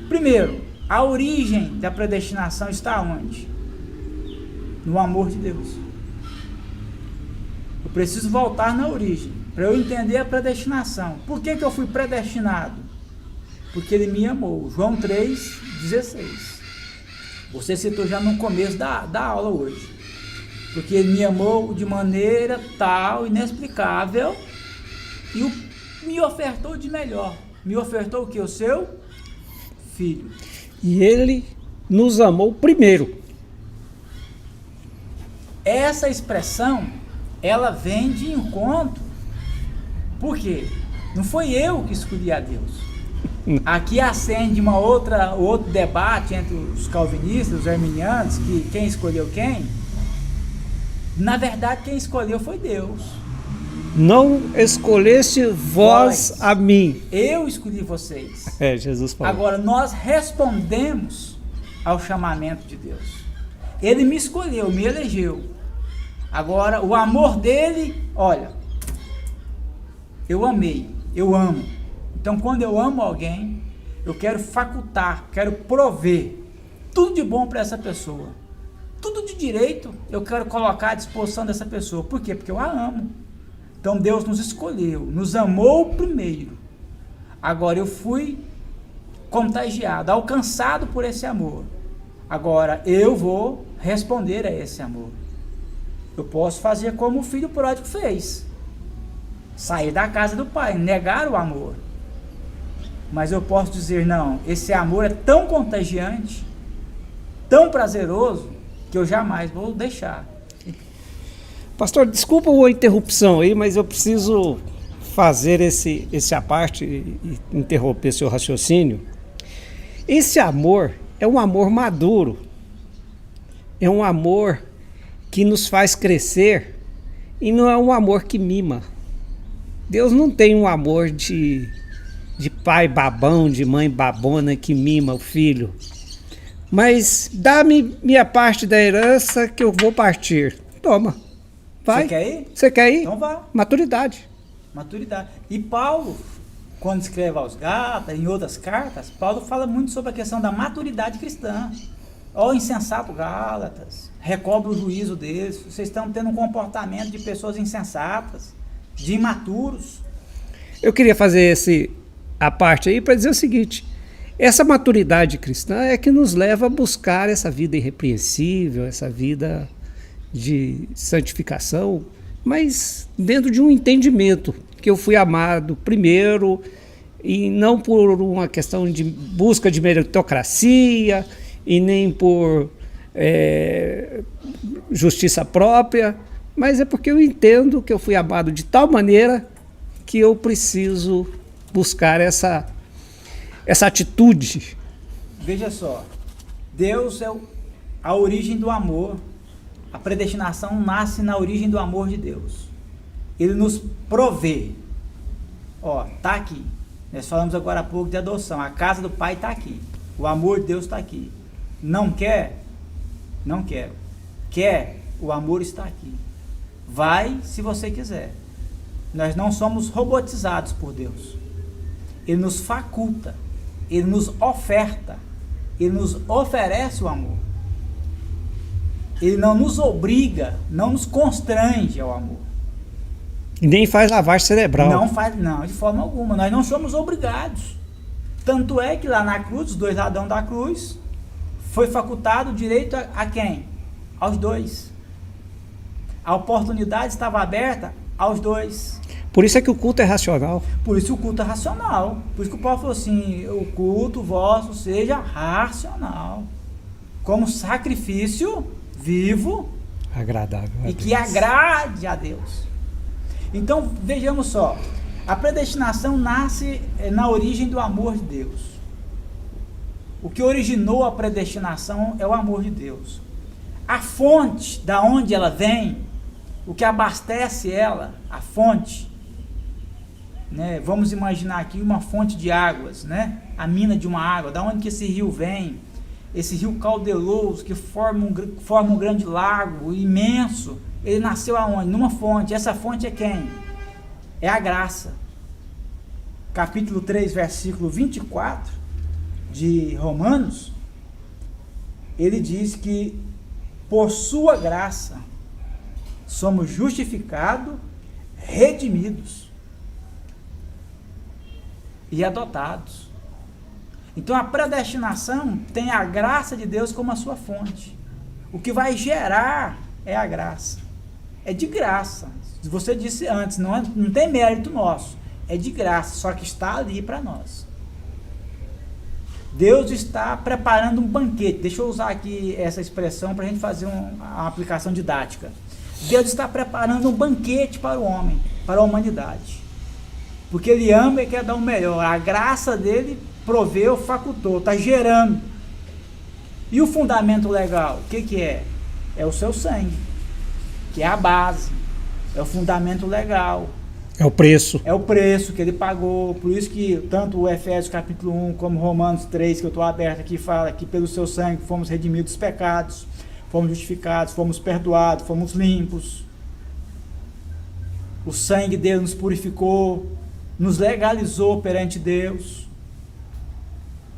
Primeiro, a origem da predestinação está onde? No amor de Deus. Eu preciso voltar na origem, para eu entender a predestinação. Por que eu fui predestinado? Porque ele me amou. João 3,16. Você citou já no começo da aula hoje. Porque ele me amou de maneira tal, inexplicável, e me ofertou de melhor. Me ofertou o que? O seu filho. E ele nos amou primeiro. Essa expressão, ela vem de encontro. Por quê? Não foi eu que escolhi a Deus. Aqui acende outro debate entre os calvinistas, os arminianos, que quem escolheu quem? Na verdade, quem escolheu foi Deus. Não escolheste vós a mim. Eu escolhi vocês. Jesus falou. Agora, nós respondemos ao chamamento de Deus. Ele me escolheu, me elegeu. Agora, o amor dele, olha, eu amei, eu amo. Então, quando eu amo alguém, eu quero facultar, quero prover tudo de bom para essa pessoa. Tudo de direito eu quero colocar à disposição dessa pessoa. Por quê? Porque eu a amo. Então, Deus nos escolheu, nos amou primeiro. Agora, eu fui contagiado, alcançado por esse amor. Agora, eu vou responder a esse amor. Eu posso fazer como o filho pródigo fez. Sair da casa do pai, negar o amor. Mas eu posso dizer, não, esse amor é tão contagiante, tão prazeroso, que eu jamais vou deixar. Pastor, desculpa a interrupção aí, mas eu preciso fazer esse à parte e interromper seu raciocínio. Esse amor é um amor maduro. É um amor que nos faz crescer e não é um amor que mima. Deus não tem um amor de pai babão, de mãe babona que mima o filho. Mas dá-me minha parte da herança que eu vou partir. Toma. Vai. Você quer ir? Você quer ir? Então vá. Maturidade. E Paulo, quando escreve aos Gálatas, em outras cartas, Paulo fala muito sobre a questão da maturidade cristã. Ó, insensato Gálatas, recobre o juízo deles. Vocês estão tendo um comportamento de pessoas insensatas, de imaturos. Eu queria fazer a parte aí para dizer o seguinte: essa maturidade cristã é que nos leva a buscar essa vida irrepreensível, essa vida de santificação, mas dentro de um entendimento que eu fui amado primeiro e não por uma questão de busca de meritocracia e nem por justiça própria, mas é porque eu entendo que eu fui amado de tal maneira que eu preciso buscar essa atitude. Veja só, Deus é a origem do amor. A predestinação nasce na origem do amor de Deus. Ele nos provê. Ó, tá aqui. Nós falamos agora há pouco de adoção. A casa do Pai está aqui. O amor de Deus está aqui. Não quer? Não quero. Quer? O amor está aqui. Vai se você quiser. Nós não somos robotizados por Deus. Ele nos faculta. Ele nos oferta. Ele nos oferece o amor. Ele não nos obriga, não nos constrange ao amor. E nem faz lavagem cerebral. Não, de forma alguma. Nós não somos obrigados. Tanto é que lá na cruz, os dois ladrões da cruz, foi facultado o direito a quem? Aos dois. A oportunidade estava aberta aos dois. Por isso é que o culto é racional. Por isso o culto é racional. Por isso que o Paulo falou assim, o culto vosso seja racional. Como sacrifício vivo Agradável a e Deus. que agrade a Deus. Então, vejamos só. A predestinação nasce na origem do amor de Deus. O que originou a predestinação é o amor de Deus. A fonte da onde ela vem, o que abastece ela, a fonte, né? Vamos imaginar aqui uma fonte de águas, né? A mina de uma água, da onde que esse rio vem? Esse rio caudaloso que forma um grande lago imenso, ele nasceu aonde? Numa fonte. Essa fonte é quem? É a graça. Capítulo 3, versículo 24 de Romanos, ele diz que por sua graça somos justificados, redimidos e adotados. Então a predestinação tem a graça de Deus como a sua fonte. O que vai gerar é a graça. É de graça. Você disse antes, não tem mérito nosso. É de graça, só que está ali para nós. Deus está preparando um banquete. Deixa eu usar aqui essa expressão para a gente fazer uma aplicação didática. Deus está preparando um banquete para o homem, para a humanidade. Porque Ele ama e quer dar o melhor. A graça dele proveu, facultou, está gerando. E o fundamento legal, o que é? É o seu sangue, que é a base. É o fundamento legal. É o preço. É o preço que ele pagou. Por isso que tanto o Efésios capítulo 1 como Romanos 3, que eu estou aberto aqui, fala que pelo seu sangue fomos redimidos dos pecados, fomos justificados, fomos perdoados, fomos limpos. O sangue dele nos purificou, nos legalizou perante Deus.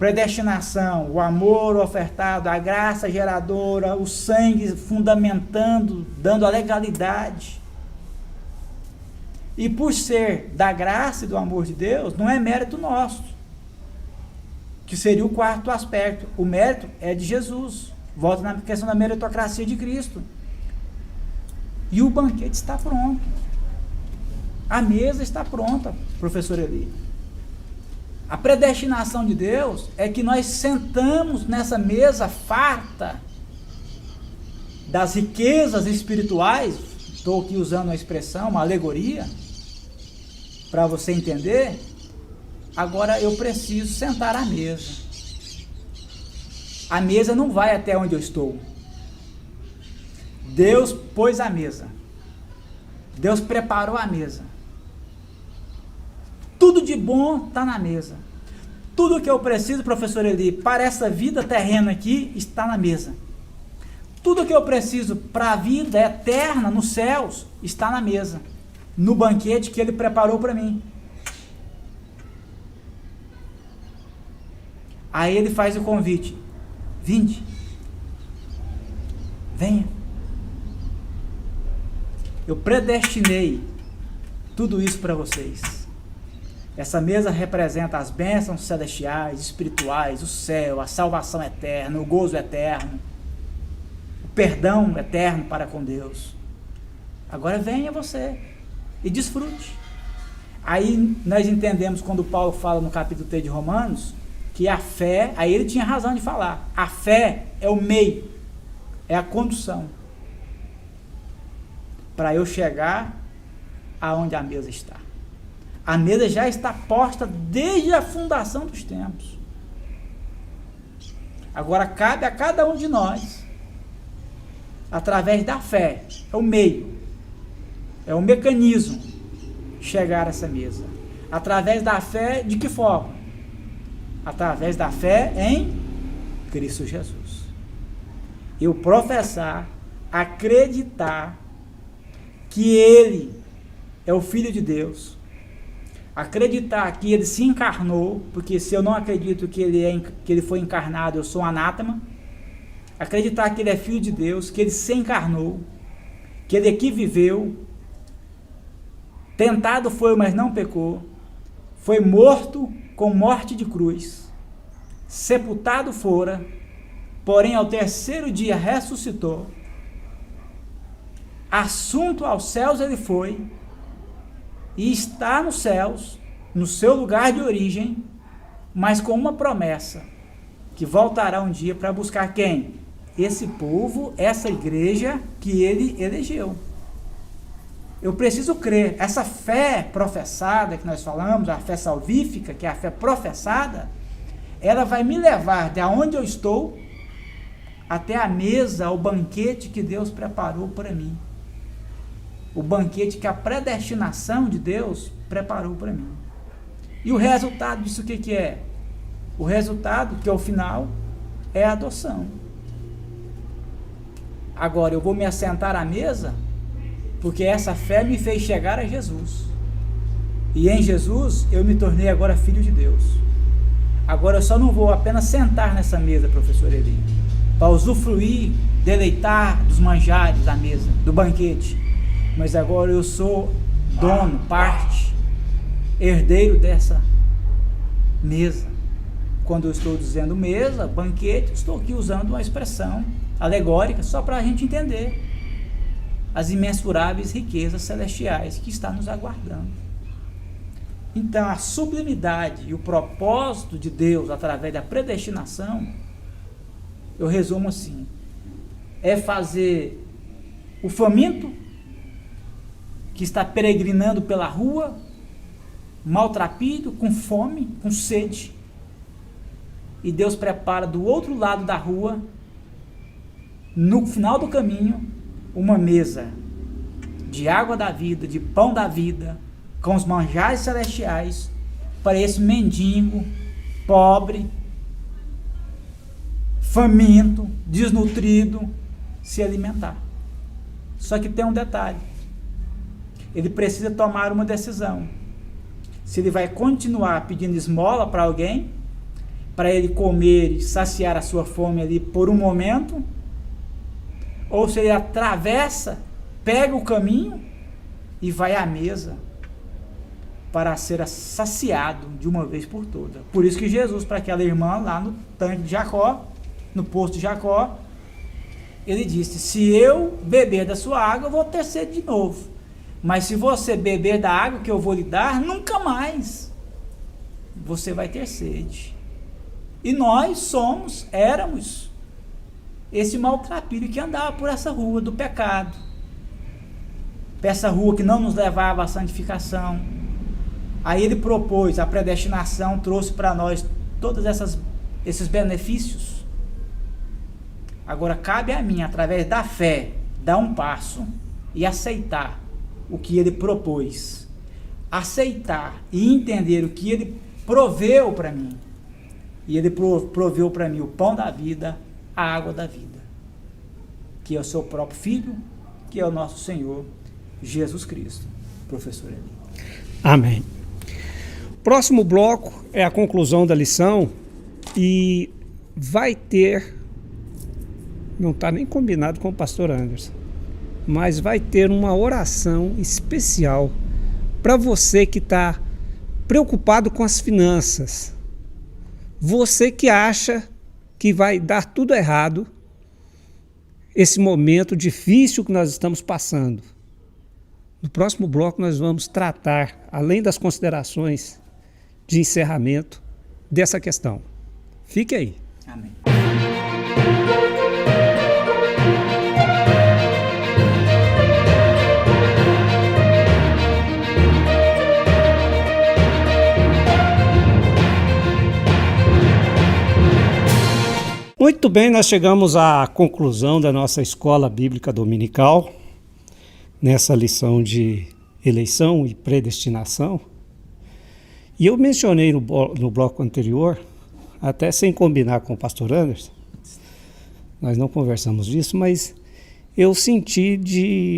Predestinação, o amor ofertado, a graça geradora, o sangue fundamentando, dando a legalidade. E por ser da graça e do amor de Deus, não é mérito nosso, que seria o quarto aspecto. O mérito é de Jesus. Volta na questão da meritocracia de Cristo. E o banquete está pronto. A mesa está pronta, professor Eli. A predestinação de Deus é que nós sentamos nessa mesa farta das riquezas espirituais. Estou aqui usando uma expressão, uma alegoria, para você entender. Agora eu preciso sentar à mesa. A mesa não vai até onde eu estou. Deus pôs a mesa. Deus preparou a mesa. Tudo de bom está na mesa. Tudo que eu preciso, professor Eli, para essa vida terrena aqui, está na mesa. Tudo que eu preciso para a vida eterna nos céus está na mesa, no banquete que Ele preparou para mim. Aí Ele faz o convite: vinde, venha. Eu predestinei tudo isso para vocês. Essa mesa representa as bênçãos celestiais, espirituais, o céu, a salvação eterna, o gozo eterno, perdão eterno para com Deus. Agora venha você e desfrute. Aí nós entendemos quando Paulo fala no capítulo 3 de Romanos, que a fé, aí ele tinha razão de falar, a fé é o meio, é a condução para eu chegar aonde a mesa está. A mesa já está posta desde a fundação dos tempos. Agora cabe a cada um de nós, através da fé, é o meio, é o mecanismo, chegar a essa mesa. Através da fé, de que forma? Através da fé em Cristo Jesus. Eu professar, acreditar que Ele é o Filho de Deus, acreditar que Ele se encarnou, porque se eu não acredito que Ele foi encarnado, eu sou um anátema. Acreditar que Ele é Filho de Deus, que Ele se encarnou, que Ele aqui viveu, tentado foi, mas não pecou, foi morto com morte de cruz, sepultado fora, porém ao terceiro dia ressuscitou, assunto aos céus ele foi, e está nos céus, no seu lugar de origem, mas com uma promessa, que voltará um dia para buscar quem? Esse povo, essa igreja que ele elegeu. Eu preciso crer, essa fé professada que nós falamos, a fé salvífica, que é a fé professada, ela vai me levar de onde eu estou até a mesa, ao banquete que Deus preparou para mim. O banquete que a predestinação de Deus preparou para mim. E o resultado disso o que é? O resultado, que é o final, é a adoção. Agora eu vou me assentar à mesa, porque essa fé me fez chegar a Jesus. E em Jesus eu me tornei agora filho de Deus. Agora eu só não vou apenas sentar nessa mesa, professor Eli, para usufruir, deleitar dos manjares da mesa, do banquete. Mas agora eu sou dono, parte, herdeiro dessa mesa. Quando eu estou dizendo mesa, banquete, estou aqui usando uma expressão alegórica só para a gente entender as imensuráveis riquezas celestiais que está nos aguardando. Então, a sublimidade e o propósito de Deus através da predestinação, eu resumo assim, é fazer o faminto que está peregrinando pela rua, maltrapilho, com fome, com sede, e Deus prepara do outro lado da rua, no final do caminho, uma mesa de água da vida, de pão da vida, com os manjares celestiais, para esse mendigo, pobre, faminto, desnutrido, se alimentar. Só que tem um detalhe, ele precisa tomar uma decisão, se ele vai continuar pedindo esmola para alguém, para ele comer e saciar a sua fome ali por um momento, ou se ele atravessa, pega o caminho e vai à mesa para ser saciado de uma vez por todas. Por isso que Jesus, para aquela irmã lá no tanque de Jacó, no poço de Jacó, ele disse, se eu beber da sua água, eu vou ter sede de novo. Mas se você beber da água que eu vou lhe dar, nunca mais você vai ter sede. E nós éramos esse maltrapilho que andava por essa rua do pecado, por essa rua que não nos levava à santificação. Aí ele propôs, a predestinação trouxe para nós todos esses benefícios. Agora cabe a mim, através da fé, dar um passo e aceitar o que ele propôs, aceitar e entender o que ele proveu para mim. E ele proveu para mim o pão da vida, a água da vida, que é o seu próprio Filho, que é o nosso Senhor Jesus Cristo. Professor Eli. Amém. Próximo bloco é a conclusão da lição e vai ter, não está nem combinado com o pastor Anderson, mas vai ter uma oração especial para você que está preocupado com as finanças. Você que acha que vai dar tudo errado, esse momento difícil que nós estamos passando. No próximo bloco nós vamos tratar, além das considerações de encerramento, dessa questão. Fique aí. Amém. Muito bem, nós chegamos à conclusão da nossa escola bíblica dominical, nessa lição de eleição e predestinação. E eu mencionei no bloco anterior, até sem combinar com o pastor Anderson, nós não conversamos disso, mas eu senti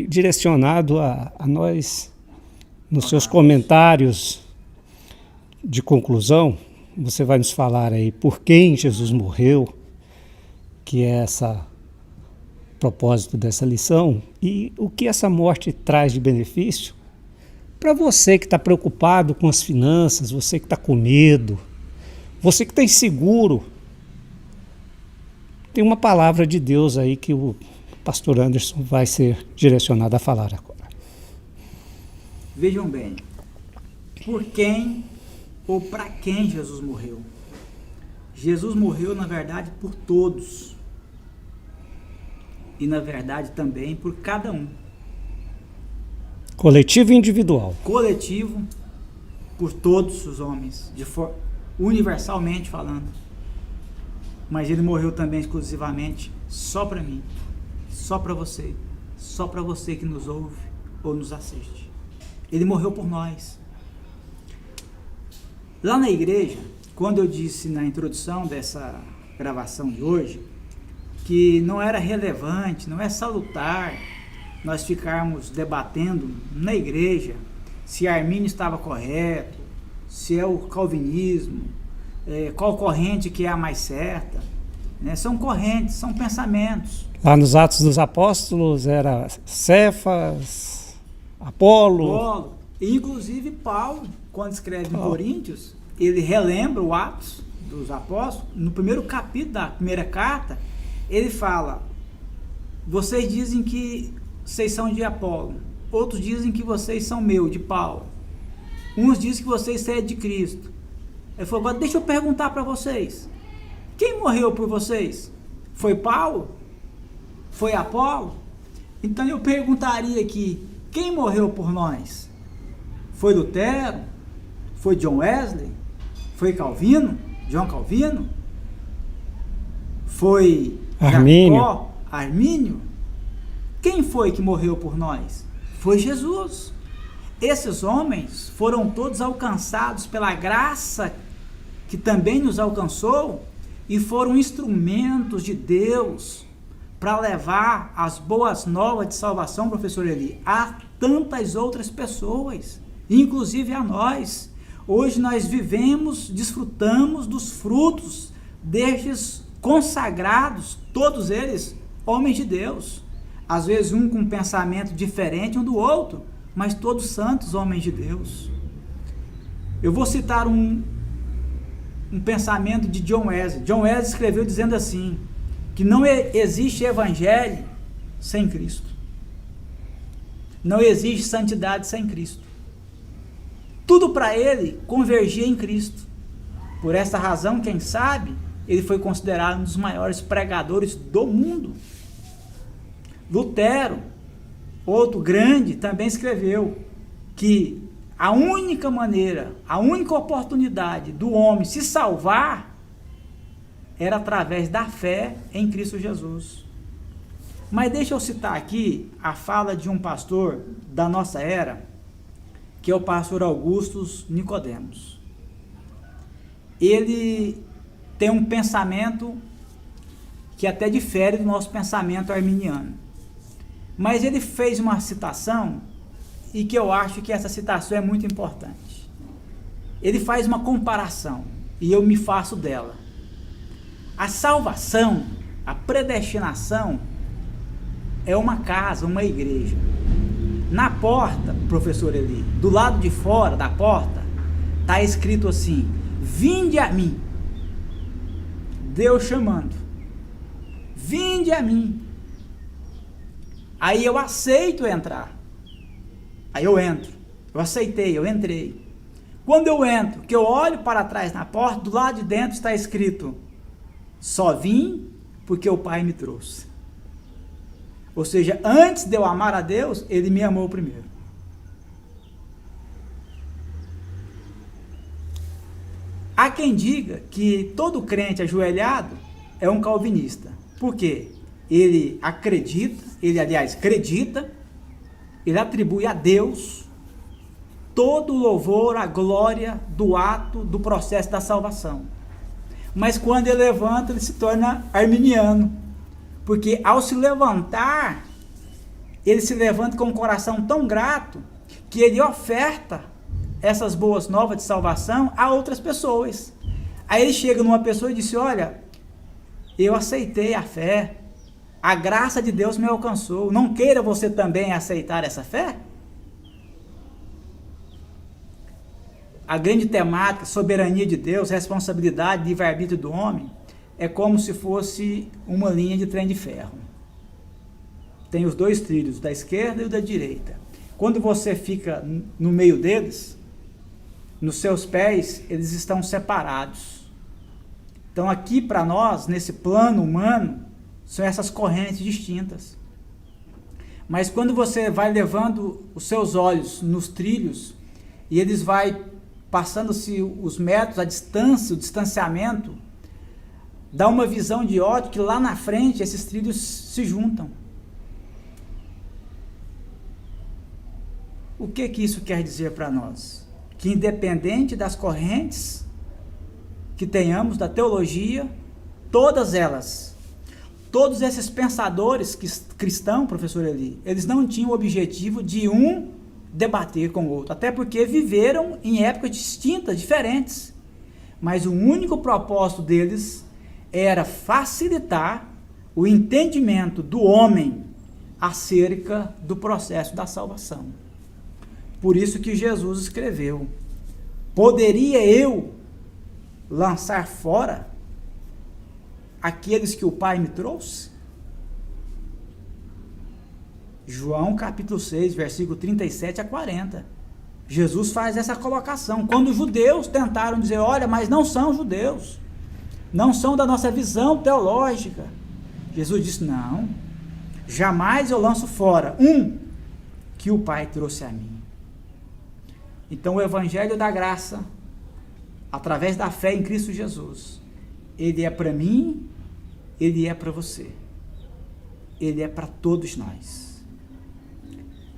direcionado a nós, nos seus comentários de conclusão, você vai nos falar aí por quem Jesus morreu, que é essa propósito dessa lição, e o que essa morte traz de benefício Para você que está preocupado com as finanças, você que está com medo, você que está inseguro, tem uma palavra de Deus aí que o pastor Anderson vai ser direcionado a falar agora. Vejam bem, por quem ou para quem Jesus morreu? Jesus morreu, na verdade, por todos. E, na verdade, também por cada um. Coletivo e individual. Coletivo, por todos os homens, universalmente falando. Mas ele morreu também exclusivamente só para mim, só para você que nos ouve ou nos assiste. Ele morreu por nós. Lá na igreja, quando eu disse na introdução dessa gravação de hoje, que não era relevante, não é salutar nós ficarmos debatendo na igreja se Armínio estava correto, se é o calvinismo, qual corrente que é a mais certa, né? São correntes, são pensamentos. Lá nos Atos dos Apóstolos era Cefas, Apolo. E, inclusive Paulo, quando escreve em Coríntios, ele relembra o Atos dos Apóstolos. No primeiro capítulo da primeira carta, ele fala: vocês dizem que vocês são de Apolo, outros dizem que vocês são de Paulo, uns dizem que vocês são de Cristo. Ele falou: agora deixa eu perguntar para vocês, quem morreu por vocês? Foi Paulo? Foi Apolo? Então eu perguntaria aqui, quem morreu por nós? Foi Lutero? Foi John Wesley? Foi Calvino? John Calvino? Foi Armínio? Armínio? Quem foi que morreu por nós? Foi Jesus. Esses homens foram todos alcançados pela graça que também nos alcançou e foram instrumentos de Deus para levar as boas novas de salvação, professor Eli, a tantas outras pessoas, inclusive a nós. Hoje nós vivemos, desfrutamos dos frutos destes consagrados, todos eles homens de Deus. Às vezes um com um pensamento diferente um do outro, mas todos santos homens de Deus. Eu vou citar um pensamento de John Wesley. John Wesley escreveu dizendo assim, que não existe evangelho sem Cristo. Não existe santidade sem Cristo. Tudo para ele convergia em Cristo. Por essa razão, quem sabe, ele foi considerado um dos maiores pregadores do mundo. Lutero, outro grande, também escreveu que a única maneira, a única oportunidade do homem se salvar era através da fé em Cristo Jesus. Mas deixa eu citar aqui a fala de um pastor da nossa era, que é o pastor Augustus Nicodemos. Ele tem um pensamento que até difere do nosso pensamento arminiano. Mas ele fez uma citação e que eu acho que essa citação é muito importante. Ele faz uma comparação e eu me faço dela. A salvação, a predestinação é uma casa, uma igreja. Na porta, professor Eli, do lado de fora da porta, está escrito assim: vinde a mim. Deus chamando. Vinde a mim. Aí eu aceito entrar. Aí eu entro. Eu aceitei, eu entrei. Quando eu entro, que eu olho para trás na porta, do lado de dentro está escrito: só vim porque o Pai me trouxe. Ou seja, antes de eu amar a Deus, Ele me amou primeiro. Há quem diga que todo crente ajoelhado é um calvinista. Por quê? Ele acredita, ele atribui a Deus todo o louvor, a glória do ato, do processo da salvação. Mas quando ele levanta, ele se torna arminiano. Porque ao se levantar, ele se levanta com um coração tão grato, que ele oferta essas boas novas de salvação a outras pessoas. Aí ele chega numa pessoa e diz: olha, eu aceitei a fé, a graça de Deus me alcançou, não queira você também aceitar essa fé? a grande temática, soberania de Deus, responsabilidade, livre-arbítrio do homem, é como se fosse uma linha de trem de ferro. Tem os dois trilhos, da esquerda e o da direita. Quando você fica no meio deles, nos seus pés, eles estão separados. Então aqui para nós, nesse plano humano, são essas correntes distintas. Mas quando você vai levando os seus olhos nos trilhos, e eles vai passando-se os metros, a distância, o distanciamento, dá uma visão de ótica que lá na frente esses trilhos se juntam. O que isso quer dizer para nós? Que independente das correntes que tenhamos da teologia, todas elas, todos esses pensadores cristãos, professor Eli, eles não tinham o objetivo de um debater com o outro, até porque viveram em épocas distintas, diferentes, mas o único propósito deles era facilitar o entendimento do homem acerca do processo da salvação. Por isso que Jesus escreveu: poderia eu lançar fora aqueles que o Pai me trouxe? João capítulo 6, versículo 37 a 40. Jesus faz essa colocação. Quando os judeus tentaram dizer, olha, mas não são judeus, não são da nossa visão teológica, Jesus disse, não, jamais eu lanço fora um que o Pai trouxe a mim. Então o Evangelho da Graça, através da fé em Cristo Jesus, ele é para mim, ele é para você, ele é para todos nós.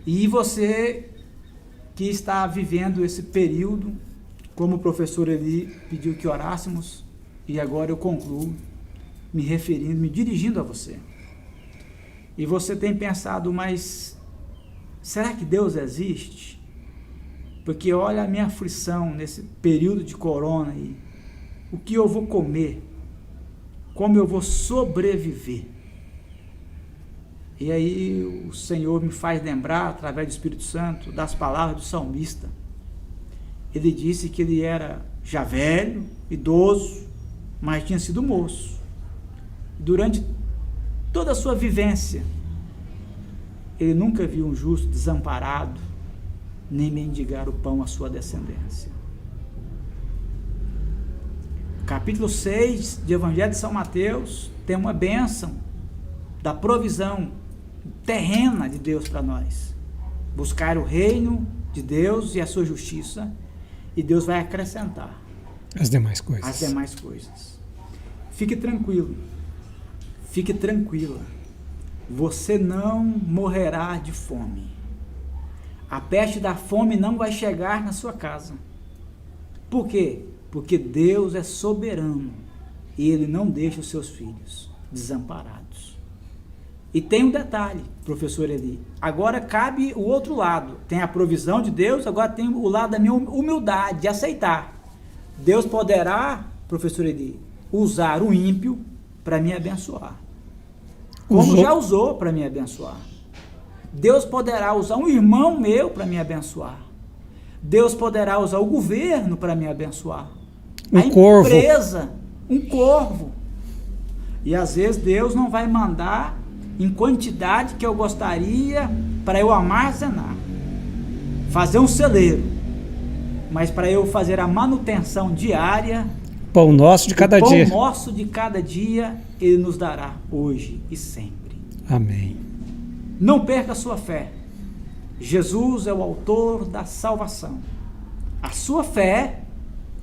E você que está vivendo esse período, como o professor Eli pediu que orássemos, e agora eu concluo me referindo, me dirigindo a você. E você tem pensado, mas será que Deus existe? Porque olha a minha aflição nesse período de corona aí. O que eu vou comer? Como eu vou sobreviver? E aí o Senhor me faz lembrar, através do Espírito Santo, das palavras do salmista. Ele disse que ele era já velho, idoso, mas tinha sido moço. Durante toda a sua vivência, ele nunca viu um justo desamparado, nem mendigar o pão à sua descendência. Capítulo 6 de Evangelho de São Mateus tem uma bênção da provisão terrena de Deus para nós. Buscar o reino de Deus e a sua justiça, e Deus vai acrescentar as demais coisas. As demais coisas. Fique tranquilo, fique tranquila. Você não morrerá de fome. A peste da fome não vai chegar na sua casa. Por quê? Porque Deus é soberano e Ele não deixa os seus filhos desamparados. E tem um detalhe, professor Eli. Agora cabe o outro lado. Tem a provisão de Deus, agora tem o lado da minha humildade, de aceitar. Deus poderá, professor Eli, usar o ímpio para me abençoar. Como já usou para me abençoar. Deus poderá usar um irmão meu para me abençoar. Deus poderá usar o governo para me abençoar. A empresa, um corvo. E às vezes Deus não vai mandar em quantidade que eu gostaria para eu armazenar. Fazer um celeiro. Mas para eu fazer a manutenção diária, pão nosso de cada dia. Pão nosso de cada dia, Ele nos dará hoje e sempre. Amém. Não perca a sua fé. Jesus é o autor da salvação. A sua fé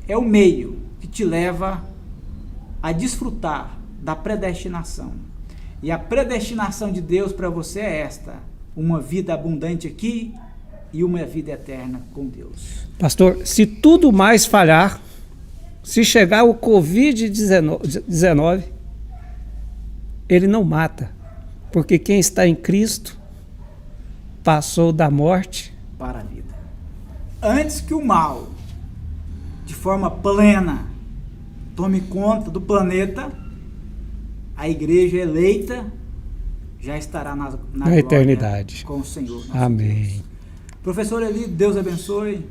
é o meio que te leva a desfrutar da predestinação. E a predestinação de Deus para você é esta: uma vida abundante aqui e uma vida eterna com Deus. Pastor, se tudo mais falhar, se chegar o Covid-19, ele não mata, porque quem está em Cristo passou da morte para a vida. Antes que o mal, de forma plena, tome conta do planeta, a igreja eleita já estará na eternidade com o Senhor. Amém. Deus. Professor Eli, Deus abençoe.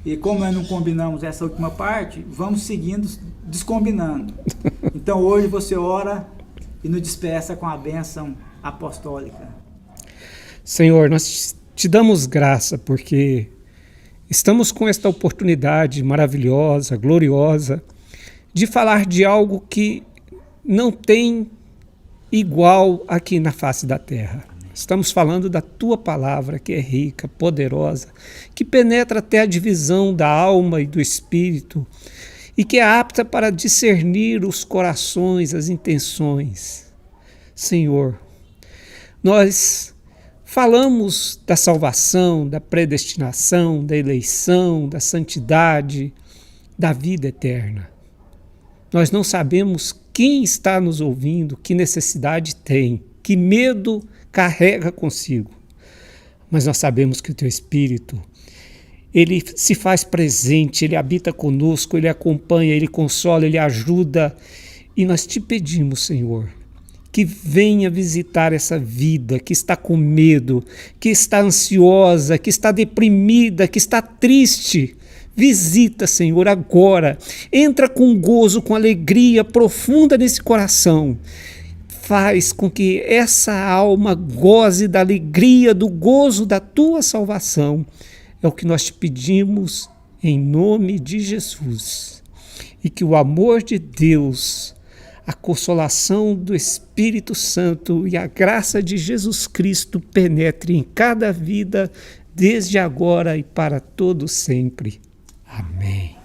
E como nós não combinamos essa última parte, vamos seguindo, descombinando. Então hoje você ora e nos despeça com a bênção apostólica. Senhor, nós te damos graça porque estamos com esta oportunidade maravilhosa, gloriosa, de falar de algo que não tem igual aqui na face da terra. Estamos falando da tua palavra, que é rica, poderosa, que penetra até a divisão da alma e do espírito e que é apta para discernir os corações, as intenções. Senhor, nós falamos da salvação, da predestinação, da eleição, da santidade, da vida eterna. Nós não sabemos quem está nos ouvindo, que necessidade tem, que medo carrega consigo. Mas nós sabemos que o teu Espírito, ele se faz presente, ele habita conosco, ele acompanha, ele consola, ele ajuda. E nós te pedimos, Senhor, que venha visitar essa vida que está com medo, que está ansiosa, que está deprimida, que está triste. Visita, Senhor, agora. Entra com gozo, com alegria profunda nesse coração. Faz com que essa alma goze da alegria, do gozo da tua salvação. É o que nós te pedimos em nome de Jesus. E que o amor de Deus, a consolação do Espírito Santo e a graça de Jesus Cristo penetre em cada vida, desde agora e para todo sempre. Amém.